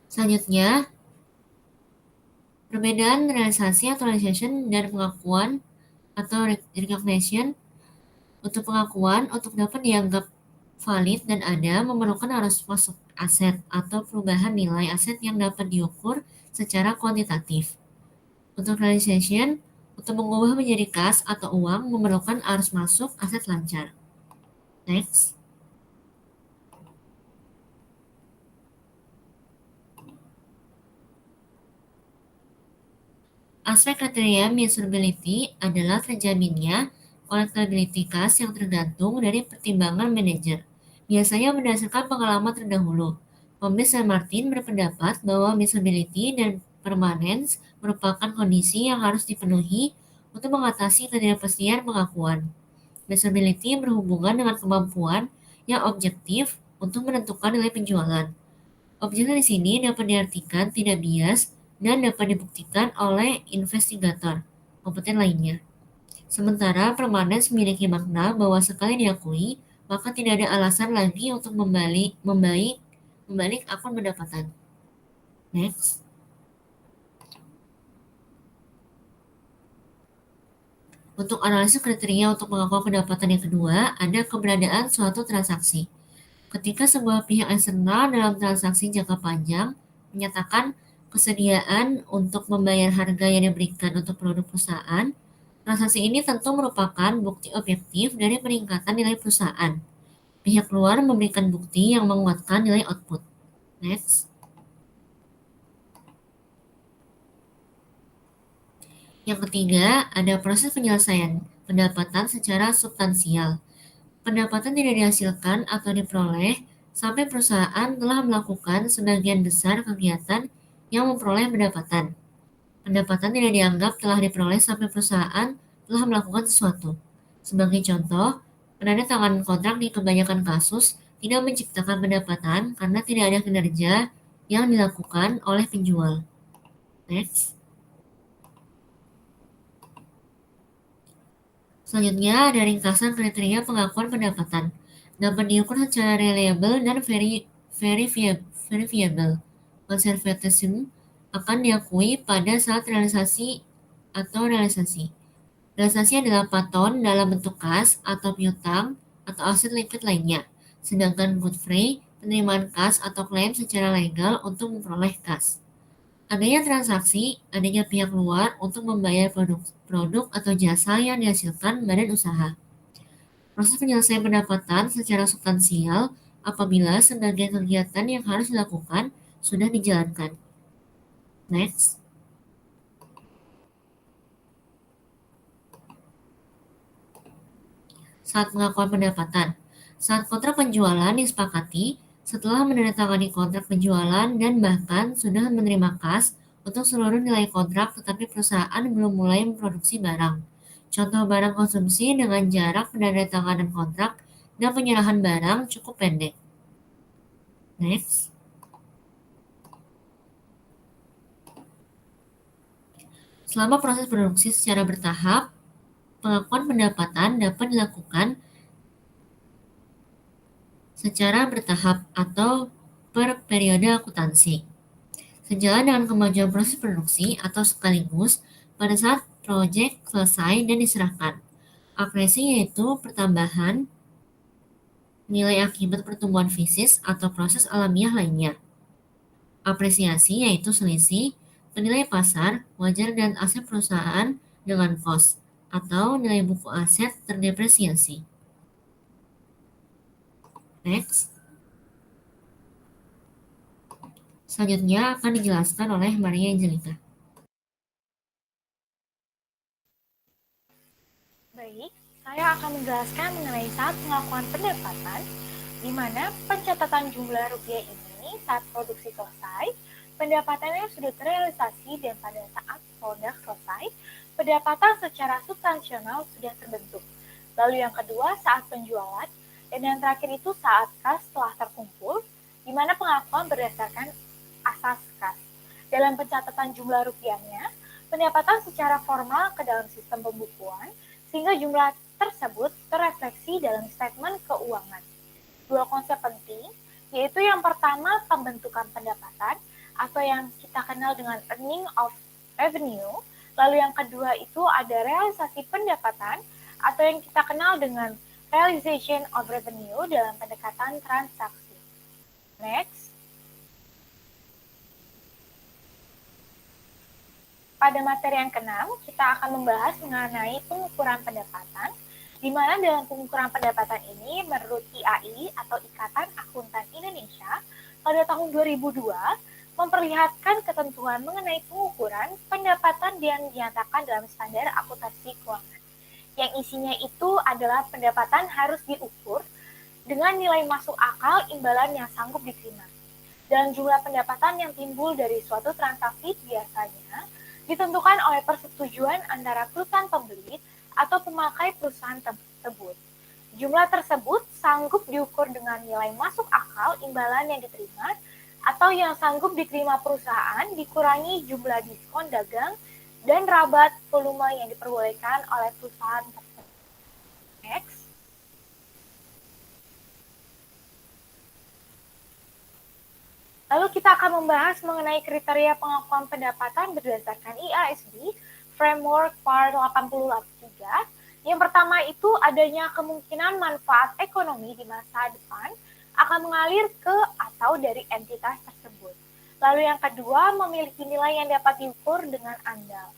Selanjutnya, perbedaan realisasi atau realization dan pengakuan atau recognition. Untuk pengakuan, untuk dapat dianggap valid dan ada, memerlukan arus masuk aset atau perubahan nilai aset yang dapat diukur secara kuantitatif. Untuk realization, untuk mengubah menjadi kas atau uang, memerlukan arus masuk aset lancar. Next. Aspek kriteria measurability adalah terjaminnya collectability kas yang tergantung dari pertimbangan manajer, biasanya berdasarkan pengalaman terdahulu. Pemlis dan Martin berpendapat bahwa measurability dan permanence merupakan kondisi yang harus dipenuhi untuk mengatasi ketidakpastian pengakuan. Measurability berhubungan dengan kemampuan yang objektif untuk menentukan nilai penjualan. Objektif di sini dapat diartikan tidak bias dan dapat dibuktikan oleh investigator kompeten lainnya. Sementara permanens memiliki makna bahwa sekali diakui, maka tidak ada alasan lagi untuk membalik akun pendapatan. Next. Untuk analisis kriteria untuk pengakuan pendapatan yang kedua, ada keberadaan suatu transaksi. Ketika sebuah pihak eksternal dalam transaksi jangka panjang menyatakan kesediaan untuk membayar harga yang diberikan untuk produk perusahaan, transaksi ini tentu merupakan bukti objektif dari peningkatan nilai perusahaan. Pihak luar memberikan bukti yang menguatkan nilai output. Next. Yang ketiga, ada proses penyelesaian pendapatan secara substansial. Pendapatan tidak dihasilkan atau diperoleh sampai perusahaan telah melakukan sebagian besar kegiatan yang memperoleh pendapatan. Pendapatan tidak dianggap telah diperoleh sampai perusahaan telah melakukan sesuatu. Sebagai contoh, penandatanganan kontrak di kebanyakan kasus tidak menciptakan pendapatan karena tidak ada kinerja yang dilakukan oleh penjual. Next. Selanjutnya ada ringkasan kriteria pengakuan pendapatan. Dapat diukur secara reliable dan verifiable. Conservatism akan diakui pada saat realisasi atau realisasi. Realisasi adalah paton dalam bentuk kas atau piutang atau aset liquid lainnya. Sedangkan Godfrey, penerimaan kas atau klaim secara legal untuk memperoleh kas. Adanya transaksi, adanya pihak luar untuk membayar produk atau jasa yang dihasilkan badan usaha. Proses penyelesaian pendapatan secara substansial apabila sebagian kegiatan yang harus dilakukan sudah dijalankan. Next. Saat pengakuan pendapatan. Saat kontrak penjualan disepakati, setelah menandatangani kontrak penjualan dan bahkan sudah menerima kas untuk seluruh nilai kontrak tetapi perusahaan belum mulai memproduksi barang. Contoh barang konsumsi dengan jarak penandatanganan kontrak dan penyerahan barang cukup pendek. Next. Selama proses produksi secara bertahap, pengakuan pendapatan dapat dilakukan secara bertahap atau per periode akuntansi. Sejalan dengan kemajuan proses produksi atau sekaligus pada saat proyek selesai dan diserahkan. Akresi yaitu pertambahan nilai akibat pertumbuhan fisik atau proses alamiah lainnya. Apresiasi yaitu selisih penilai pasar wajar dan aset perusahaan dengan kos atau nilai buku aset terdepresiasi. Next. Selanjutnya akan dijelaskan oleh Maria Angelika. Baik, saya akan menjelaskan mengenai saat pengakuan pendapatan, di mana pencatatan jumlah rupiah ini saat produksi selesai, pendapatannya sudah terrealisasi dan pada saat produk selesai, pendapatan secara substansial sudah terbentuk. Lalu yang kedua saat penjualan, dan yang terakhir itu saat kas telah terkumpul, di mana pengakuan berdasarkan asas kas. Dalam pencatatan jumlah rupiahnya, pendapatan secara formal ke dalam sistem pembukuan, sehingga jumlah tersebut terrefleksi dalam statement keuangan. Dua konsep penting, yaitu yang pertama pembentukan pendapatan atau yang kita kenal dengan earning of revenue, lalu yang kedua itu ada realisasi pendapatan atau yang kita kenal dengan realization of revenue dalam pendekatan transaksi. Next. Pada materi yang keenam, kita akan membahas mengenai pengukuran pendapatan, di mana dalam pengukuran pendapatan ini menurut IAI atau Ikatan Akuntan Indonesia pada tahun 2002 memperlihatkan ketentuan mengenai pengukuran pendapatan yang dinyatakan dalam standar akuntansi keuangan. Yang isinya itu adalah pendapatan harus diukur dengan nilai masuk akal imbalan yang sanggup diterima. Dan jumlah pendapatan yang timbul dari suatu transaksi biasanya ditentukan oleh persetujuan antara perusahaan pembeli atau pemakai perusahaan tersebut. Jumlah tersebut sanggup diukur dengan nilai masuk akal imbalan yang diterima atau yang sanggup diterima perusahaan dikurangi jumlah diskon dagang dan rabat volume yang diperbolehkan oleh perusahaan tersebut. Next. Lalu kita akan membahas mengenai kriteria pengakuan pendapatan berdasarkan IASB Framework Part 83. Yang pertama itu adanya kemungkinan manfaat ekonomi di masa depan akan mengalir ke atau dari entitas tersebut. Lalu yang kedua memiliki nilai yang dapat diukur dengan andal.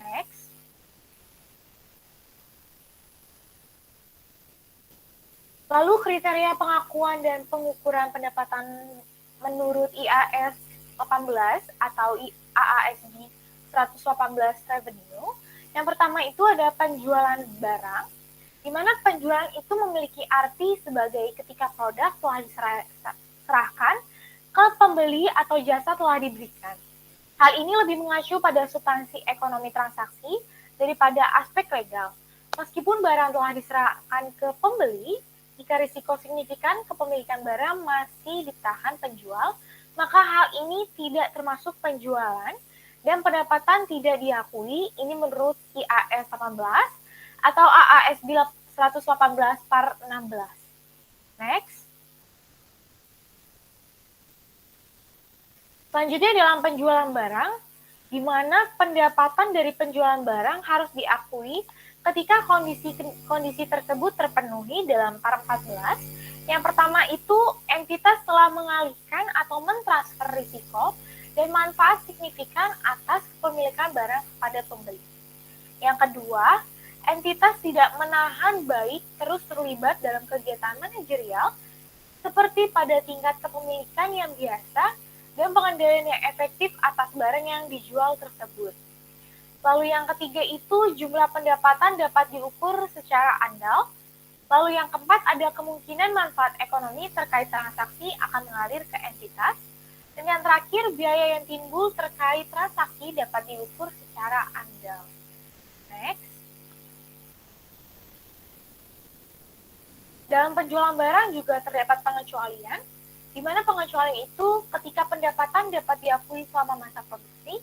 Next. Lalu kriteria pengakuan dan pengukuran pendapatan menurut IAS 18 atau AASB 118 revenue. Yang pertama itu ada penjualan barang, di mana penjualan itu memiliki arti sebagai ketika produk telah diserahkan ke pembeli atau jasa telah diberikan. Hal ini lebih mengacu pada substansi ekonomi transaksi daripada aspek legal. Meskipun barang telah diserahkan ke pembeli, jika risiko signifikan kepemilikan barang masih ditahan penjual, maka hal ini tidak termasuk penjualan dan pendapatan tidak diakui. Ini menurut IAS 18 atau AASB 118 par 16. Next. Selanjutnya dalam penjualan barang, di mana pendapatan dari penjualan barang harus diakui ketika kondisi tersebut terpenuhi dalam par 14. Yang pertama itu entitas telah mengalihkan atau mentransfer risiko dan manfaat signifikan atas kepemilikan barang kepada pembeli. Yang kedua, entitas tidak menahan baik terus terlibat dalam kegiatan manajerial seperti pada tingkat kepemilikan yang biasa dan pengendalian yang efektif atas barang yang dijual tersebut. Lalu yang ketiga itu jumlah pendapatan dapat diukur secara andal. Lalu yang keempat ada kemungkinan manfaat ekonomi terkait transaksi akan mengalir ke entitas. Dan yang terakhir biaya yang timbul terkait transaksi dapat diukur secara andal. Next. Dalam penjualan barang juga terdapat pengecualian, di mana pengecualian itu ketika pendapatan dapat diakui selama masa produksi,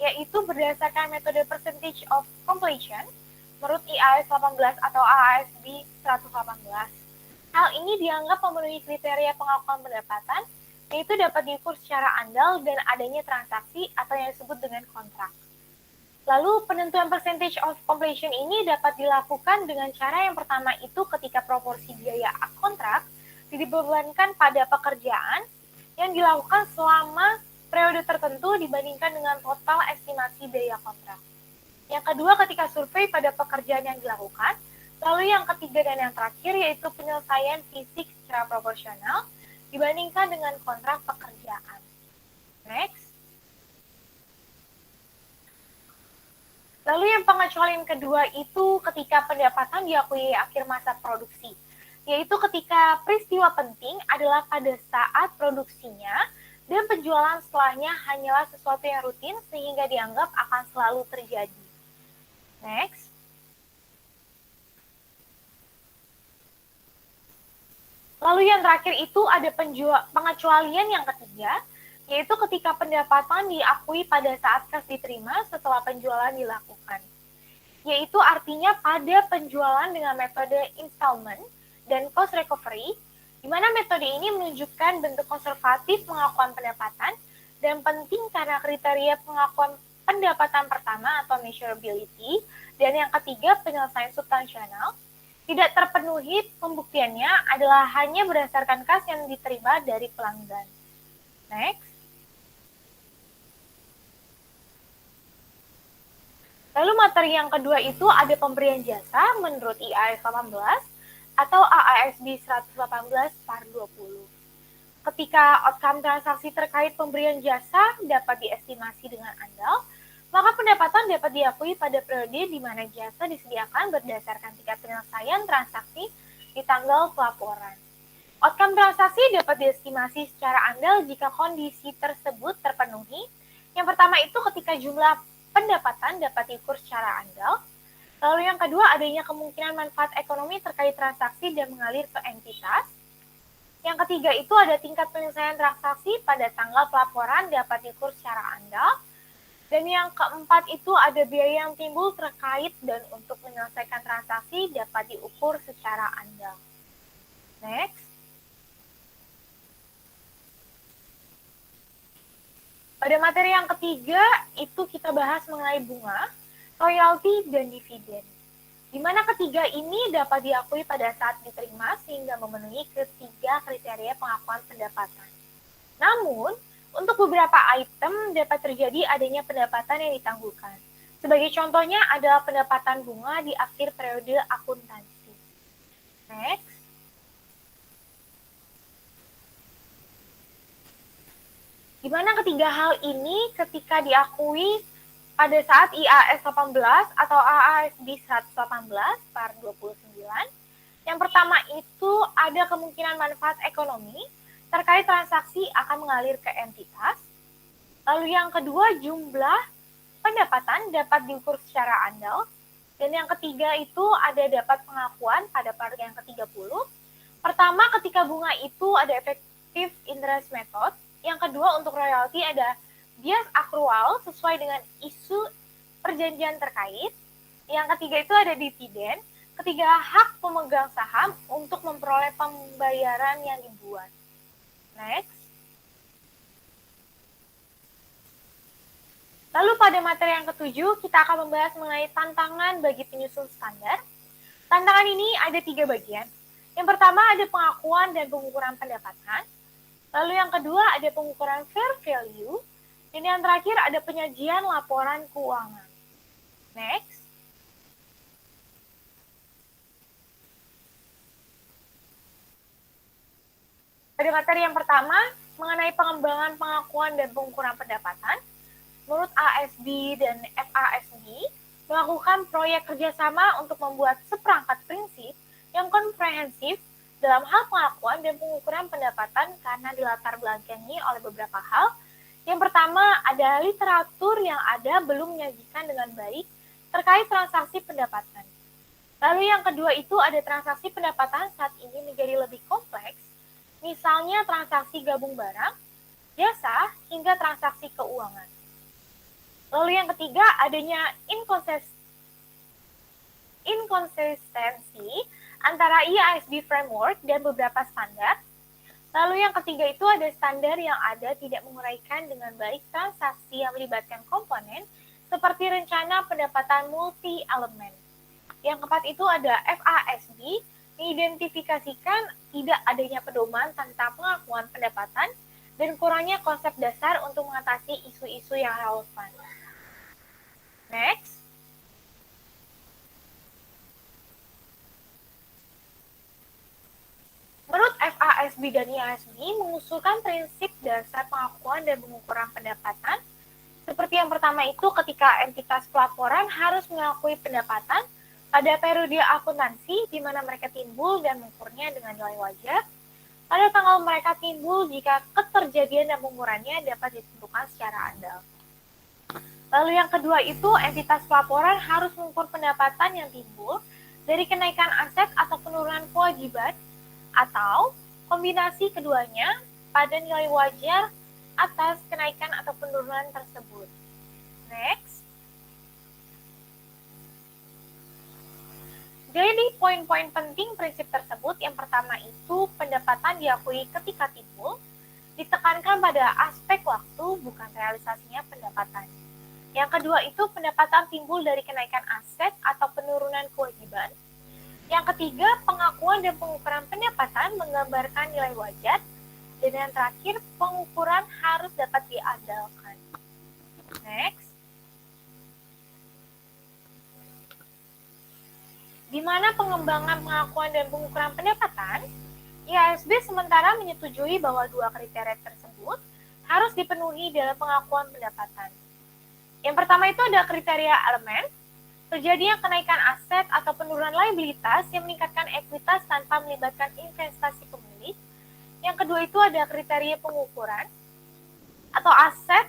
yaitu berdasarkan metode percentage of completion menurut IAS 18 atau AASB 118. Hal ini dianggap memenuhi kriteria pengakuan pendapatan, yaitu dapat diukur secara andal dan adanya transaksi atau yang disebut dengan kontrak. Lalu penentuan percentage of completion ini dapat dilakukan dengan cara yang pertama itu ketika proporsi biaya kontrak dibebankan pada pekerjaan yang dilakukan selama periode tertentu dibandingkan dengan total estimasi biaya kontrak. Yang kedua ketika survei pada pekerjaan yang dilakukan. Lalu yang ketiga dan yang terakhir yaitu penyelesaian fisik secara proporsional dibandingkan dengan kontrak pekerjaan. Next. Lalu yang pengecualian kedua itu ketika pendapatan diakui akhir masa produksi, yaitu ketika peristiwa penting adalah pada saat produksinya dan penjualan setelahnya hanyalah sesuatu yang rutin sehingga dianggap akan selalu terjadi. Next. Lalu yang terakhir itu ada pengecualian yang ketiga, yaitu ketika pendapatan diakui pada saat kas diterima setelah penjualan dilakukan. Yaitu artinya pada penjualan dengan metode installment dan cost recovery, di mana metode ini menunjukkan bentuk konservatif pengakuan pendapatan dan penting karena kriteria pengakuan pendapatan pertama atau measurability, dan yang ketiga penyelesaian substansional, tidak terpenuhi pembuktiannya adalah hanya berdasarkan kas yang diterima dari pelanggan. Next. Lalu materi yang kedua itu ada pemberian jasa menurut IAS 18 atau AASB 118 par 20. Ketika outcome transaksi terkait pemberian jasa dapat diestimasi dengan andal, maka pendapatan dapat diakui pada periode di mana jasa disediakan berdasarkan tingkat penyelesaian transaksi di tanggal pelaporan. Outcome transaksi dapat diestimasi secara andal jika kondisi tersebut terpenuhi. Yang pertama itu ketika jumlah pendapatan dapat diukur secara andal. Lalu yang kedua adanya kemungkinan manfaat ekonomi terkait transaksi dan mengalir ke entitas. Yang ketiga itu ada tingkat penyelesaian transaksi pada tanggal pelaporan dapat diukur secara andal. Dan yang keempat itu ada biaya yang timbul terkait dan untuk menyelesaikan transaksi dapat diukur secara andal. Next. Pada materi yang ketiga itu kita bahas mengenai bunga, royalti, dan dividen. Di mana ketiga ini dapat diakui pada saat diterima sehingga memenuhi ketiga kriteria pengakuan pendapatan. Namun, untuk beberapa item dapat terjadi adanya pendapatan yang ditangguhkan. Sebagai contohnya adalah pendapatan bunga di akhir periode akuntansi. Next. Di mana ketiga hal ini ketika diakui pada saat IAS 18 atau AASB 118 par 29. Yang pertama itu ada kemungkinan manfaat ekonomi terkait transaksi akan mengalir ke entitas. Lalu yang kedua, jumlah pendapatan dapat diukur secara andal. Dan yang ketiga itu ada dapat pengakuan pada part yang ke-30. Pertama, ketika bunga itu ada effective interest method. Yang kedua, untuk royalti ada bias akrual sesuai dengan isu perjanjian terkait. Yang ketiga itu ada dividen. Ketiga, hak pemegang saham untuk memperoleh pembayaran yang dibuat. Next. Lalu pada materi yang ketujuh, kita akan membahas mengenai tantangan bagi penyusun standar. Tantangan ini ada 3 bagian. Yang pertama ada pengakuan dan pengukuran pendapatan. Lalu yang kedua ada pengukuran fair value. Dan yang terakhir ada penyajian laporan keuangan. Next. Pada materi yang pertama, mengenai pengembangan pengakuan dan pengukuran pendapatan, menurut ASB dan FASB, melakukan proyek kerjasama untuk membuat seperangkat prinsip yang komprehensif dalam hal pengakuan dan pengukuran pendapatan karena dilatar belakangi oleh beberapa hal. Yang pertama, ada literatur yang ada belum menyajikan dengan baik terkait transaksi pendapatan. Lalu yang kedua itu ada transaksi pendapatan saat ini menjadi lebih kompleks, misalnya transaksi gabung barang, jasa, hingga transaksi keuangan. Lalu yang ketiga, adanya inkonsistensi antara IASB framework dan beberapa standar. Lalu yang ketiga itu ada standar yang ada tidak menguraikan dengan baik transaksi yang melibatkan komponen seperti rencana pendapatan multi-elemen. Yang keempat itu ada FASB, mengidentifikasikan tidak adanya pedoman tentang pengakuan pendapatan dan kurangnya konsep dasar untuk mengatasi isu-isu yang relevan. Next. Menurut FASB dan IASB mengusulkan prinsip dasar pengakuan dan pengukuran pendapatan. Seperti yang pertama itu ketika entitas pelaporan harus mengakui pendapatan pada periode akuntansi di mana mereka timbul dan mengukurnya dengan nilai wajar. Pada tanggal mereka timbul jika keterjadian dan pengukurannya dapat ditentukan secara andal. Lalu yang kedua itu entitas pelaporan harus mengukur pendapatan yang timbul dari kenaikan aset atau penurunan kewajiban atau kombinasi keduanya pada nilai wajar atas kenaikan atau penurunan tersebut. Next. Jadi poin-poin penting prinsip tersebut yang pertama itu pendapatan diakui ketika timbul, ditekankan pada aspek waktu bukan realisasinya pendapatan. Yang kedua itu pendapatan timbul dari kenaikan aset atau penurunan kewajiban. Yang ketiga, pengakuan dan pengukuran pendapatan menggambarkan nilai wajar. Dan yang terakhir, pengukuran harus dapat diandalkan. Next. Di mana pengembangan pengakuan dan pengukuran pendapatan, IASB sementara menyetujui bahwa dua kriteria tersebut harus dipenuhi dalam pengakuan pendapatan. Yang pertama itu ada kriteria elemen, terjadinya kenaikan aset atau penurunan liabilitas yang meningkatkan ekuitas tanpa melibatkan investasi pemilik. Yang kedua itu ada kriteria pengukuran atau aset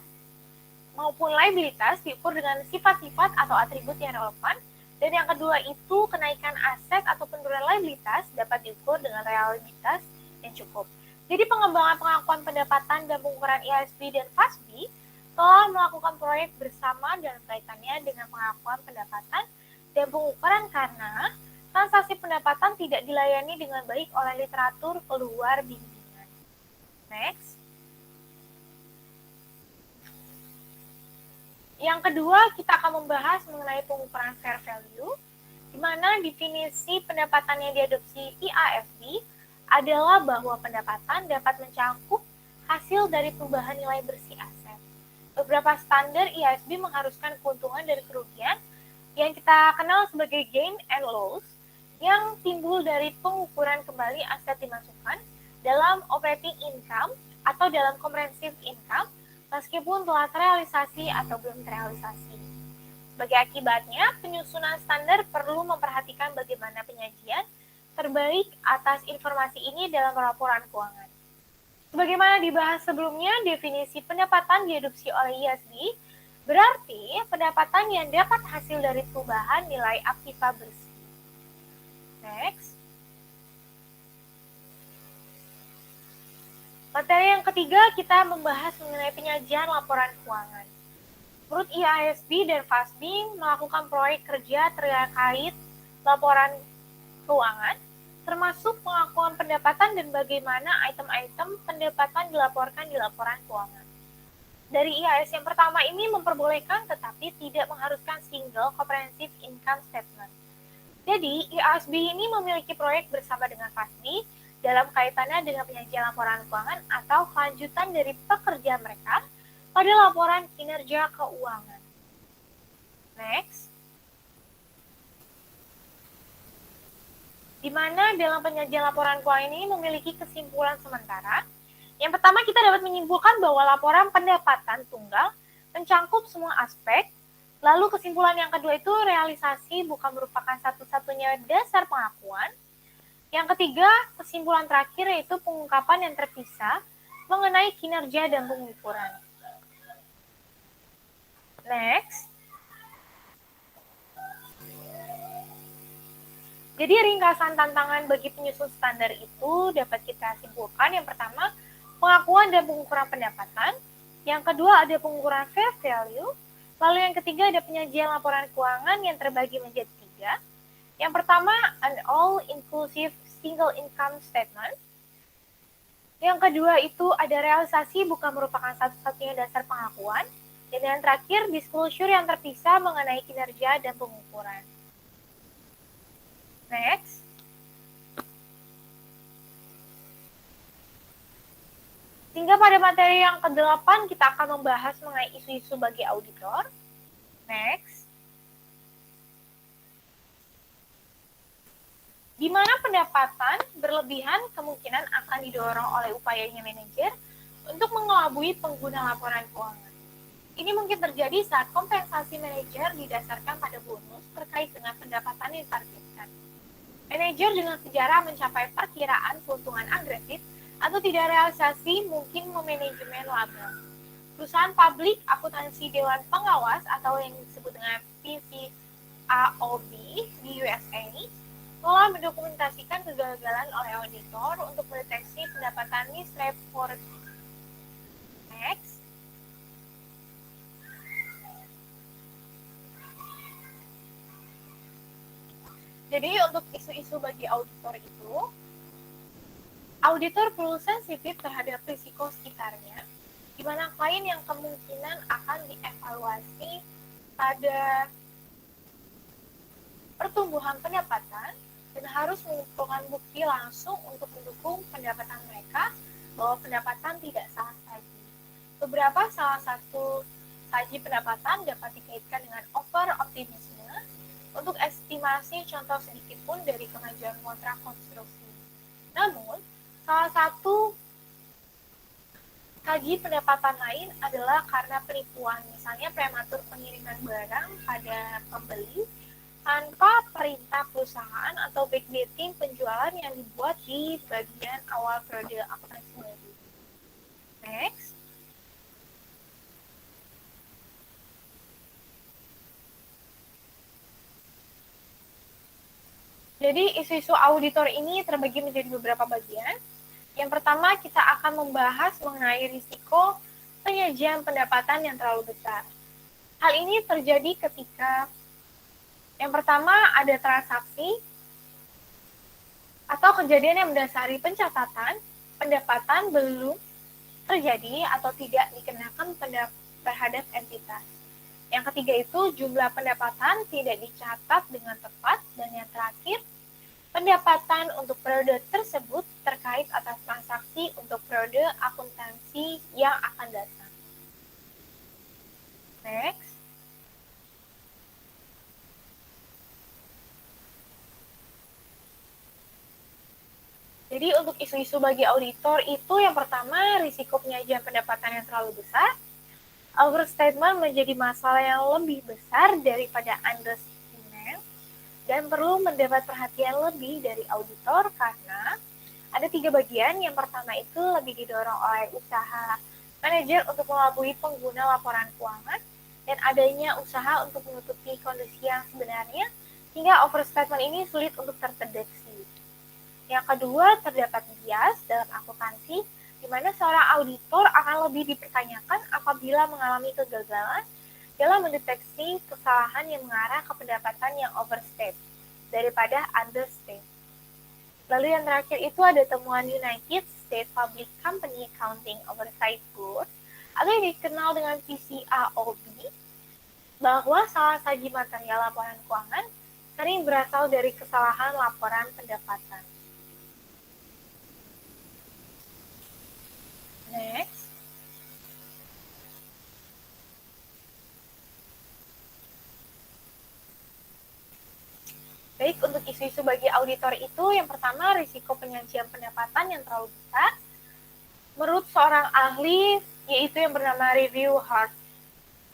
maupun liabilitas diukur dengan sifat-sifat atau atribut yang relevan. Dan yang kedua itu kenaikan aset atau penurunan liabilitas dapat diukur dengan realitas yang cukup. Jadi pengembangan pengakuan pendapatan dan pengukuran IASB dan FASB telah melakukan proyek bersama dalam kaitannya dengan pengakuan pendapatan dan pengukuran karena transaksi pendapatan tidak dilayani dengan baik oleh literatur keluar bimbingan. Next. Yang kedua, kita akan membahas mengenai pengukuran fair value, di mana definisi pendapatan yang diadopsi IASB adalah bahwa pendapatan dapat mencakup hasil dari perubahan nilai bersih aset. Beberapa standar IASB mengharuskan keuntungan dari kerugian yang kita kenal sebagai gain and loss yang timbul dari pengukuran kembali aset dimasukkan dalam operating income atau dalam comprehensive income meskipun telah terrealisasi atau belum terrealisasi. Sebagai akibatnya, penyusunan standar perlu memperhatikan bagaimana penyajian terbaik atas informasi ini dalam laporan keuangan. Sebagaimana dibahas sebelumnya, definisi pendapatan diadopsi oleh IASB berarti pendapatan yang dapat hasil dari perubahan nilai aktiva bersih. Next. Materi yang ketiga, kita membahas mengenai penyajian laporan keuangan. Menurut IASB dan FASB melakukan proyek kerja terkait laporan keuangan, termasuk pengakuan pendapatan dan bagaimana item-item pendapatan dilaporkan di laporan keuangan. Dari IAS yang pertama ini memperbolehkan tetapi tidak mengharuskan single comprehensive income statement. Jadi, IASB ini memiliki proyek bersama dengan FASB dalam kaitannya dengan penyajian laporan keuangan atau kelanjutan dari pekerjaan mereka pada laporan kinerja keuangan. Next. Di mana dalam penyajian laporan keuangan ini memiliki kesimpulan sementara. Yang pertama, kita dapat menyimpulkan bahwa laporan pendapatan tunggal mencangkup semua aspek. Lalu kesimpulan yang kedua itu realisasi bukan merupakan satu-satunya dasar pengakuan. Yang ketiga, kesimpulan terakhir yaitu pengungkapan yang terpisah mengenai kinerja dan pengukuran. Next. Jadi ringkasan tantangan bagi penyusun standar itu dapat kita simpulkan. Yang pertama, pengakuan dan pengukuran pendapatan. Yang kedua, ada pengukuran fair value. Lalu yang ketiga ada penyajian laporan keuangan yang terbagi menjadi 3. Yang pertama, an all-inclusive single income statement. Yang kedua itu ada realisasi bukan merupakan satu-satunya dasar pengakuan. Dan yang terakhir, disclosure yang terpisah mengenai kinerja dan pengukuran. Next. Sehingga pada materi yang ke-8 kita akan membahas mengenai isu-isu bagi auditor. Next. Di mana pendapatan berlebihan kemungkinan akan didorong oleh upayanya manajer untuk mengelabui pengguna laporan keuangan. Ini mungkin terjadi saat kompensasi manajer didasarkan pada bonus terkait dengan pendapatan yang ditargetkan. Manajer dengan sejarah mencapai perkiraan keuntungan agresif atau tidak realisasi mungkin memanajemen laba. Perusahaan publik akuntansi Dewan Pengawas atau yang disebut dengan PCAOB di USA telah mendokumentasikan kegagalan oleh auditor untuk mendeteksi pendapatan misreporting. Next. Jadi untuk isu-isu bagi auditor itu, auditor perlu sensitif terhadap risiko sekitarnya, di mana klien yang kemungkinan akan dievaluasi pada pertumbuhan pendapatan dan harus mengumpulkan bukti langsung untuk mendukung pendapatan mereka bahwa pendapatan tidak salah saji. Salah satu saji pendapatan dapat dikaitkan dengan over optimisme untuk estimasi contoh sedikit pun dari kemajuan kontrak konstruksi. Namun, salah satu saji pendapatan lain adalah karena penipuan, misalnya prematur pengiriman barang pada pembeli tanpa perintah perusahaan atau backdating penjualan yang dibuat di bagian awal periode akuntansi baru. Next. Jadi isu-isu auditor ini terbagi menjadi beberapa bagian. Yang pertama kita akan membahas mengenai risiko penyajian pendapatan yang terlalu besar. Hal ini terjadi ketika yang pertama ada transaksi atau kejadian yang mendasari pencatatan pendapatan belum terjadi atau tidak dikenakan terhadap entitas. Yang ketiga itu jumlah pendapatan tidak dicatat dengan tepat. Dan yang terakhir, pendapatan untuk periode tersebut terkait atas transaksi untuk periode akuntansi yang akan datang. Next. Jadi untuk isu-isu bagi auditor itu yang pertama risiko penyajian pendapatan yang terlalu besar. Overstatement menjadi masalah yang lebih besar daripada understatement dan perlu mendapat perhatian lebih dari auditor karena ada 3 bagian. Yang pertama itu lebih didorong oleh usaha manajer untuk mengelabui pengguna laporan keuangan dan adanya usaha untuk menutupi kondisi yang sebenarnya hingga overstatement ini sulit untuk terdeteksi. Yang kedua, terdapat bias dalam akuntansi, di mana seorang auditor akan lebih dipertanyakan apabila mengalami kegagalan dalam mendeteksi kesalahan yang mengarah ke pendapatan yang overstate daripada understate. Lalu yang terakhir itu ada temuan United States Public Company Accounting Oversight Board atau yang dikenal dengan PCAOB, bahwa salah saji material laporan keuangan sering berasal dari kesalahan laporan pendapatan. Next. Baik, untuk isu-isu bagi auditor itu, yang pertama risiko penyajian pendapatan yang terlalu besar. Menurut seorang ahli, yaitu yang bernama Review Hart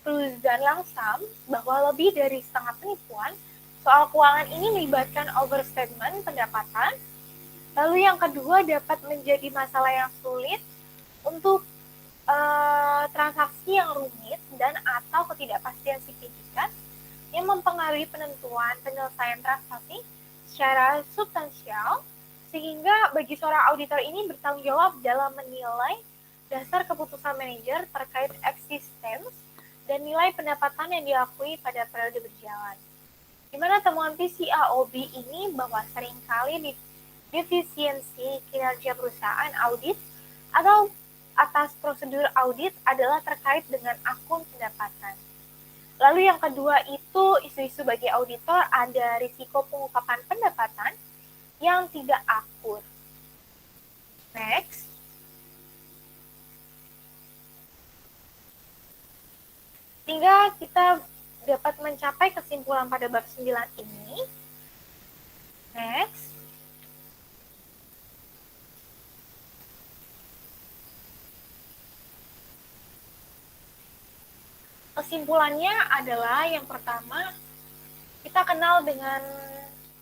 Cruzan Langsam, bahwa lebih dari setengah penipuan soal keuangan ini melibatkan overstatement pendapatan. Lalu yang kedua dapat menjadi masalah yang sulit untuk transaksi yang rumit dan atau ketidakpastian signifikan yang mempengaruhi penentuan penyelesaian transaksi secara substansial, sehingga bagi seorang auditor ini bertanggung jawab dalam menilai dasar keputusan manajer terkait eksistensi dan nilai pendapatan yang diakui pada periode berjalan. Di mana temuan PCAOB ini bahwa seringkali defisiensi kinerja perusahaan audit atau atas prosedur audit adalah terkait dengan akun pendapatan. Lalu yang kedua itu isu-isu bagi auditor ada risiko pengungkapan pendapatan yang tidak akur. Next. Sehingga kita dapat mencapai kesimpulan pada bab 9 ini. Next. Kesimpulannya adalah yang pertama, kita kenal dengan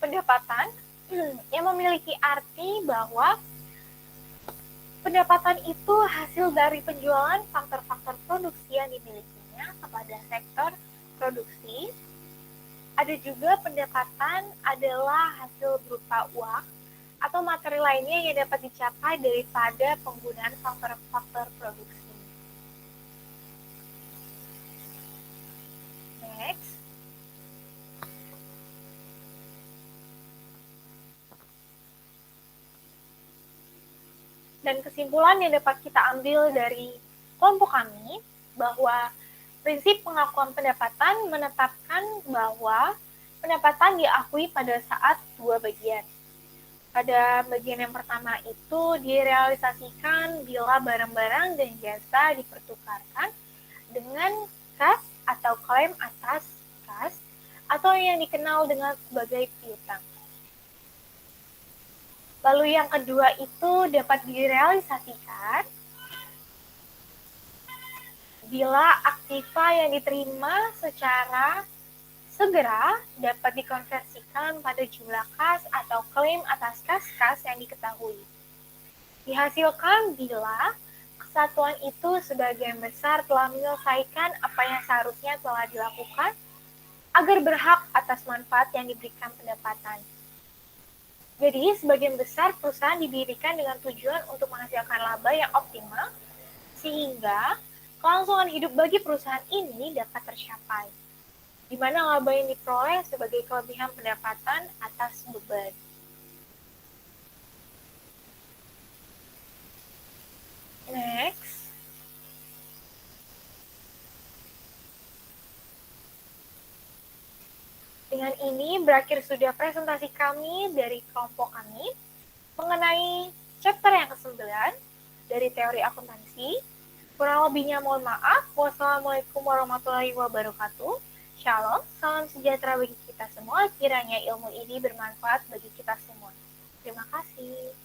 pendapatan yang memiliki arti bahwa pendapatan itu hasil dari penjualan faktor-faktor produksi yang dimilikinya kepada sektor produksi. Ada juga pendapatan adalah hasil berupa uang atau materi lainnya yang dapat dicapai daripada penggunaan faktor-faktor produksi. Next. Dan kesimpulan yang dapat kita ambil dari kelompok kami bahwa prinsip pengakuan pendapatan menetapkan bahwa pendapatan diakui pada saat dua bagian. Pada bagian yang pertama itu direalisasikan bila barang-barang dan jasa dipertukarkan dengan kas atau klaim atas kas atau yang dikenal dengan sebagai piutang. Lalu yang kedua itu dapat direalisasikan bila aktiva yang diterima secara segera dapat dikonversikan pada jumlah kas atau klaim atas kas-kas yang diketahui. Dihasilkan bila kesatuan itu sebagian besar telah menyelesaikan apa yang seharusnya telah dilakukan agar berhak atas manfaat yang diberikan pendapatan. Jadi, sebagian besar perusahaan didirikan dengan tujuan untuk menghasilkan laba yang optimal, sehingga kelangsungan hidup bagi perusahaan ini dapat tercapai, di mana laba yang diperoleh sebagai kelebihan pendapatan atas beban. Next. Dengan ini berakhir sudah presentasi kami dari kelompok kami mengenai chapter yang ke-9 dari teori akuntansi. Kurang lebihnya mohon maaf. Wassalamualaikum warahmatullahi wabarakatuh. Shalom, salam sejahtera bagi kita semua. Kiranya ilmu ini bermanfaat bagi kita semua. Terima kasih.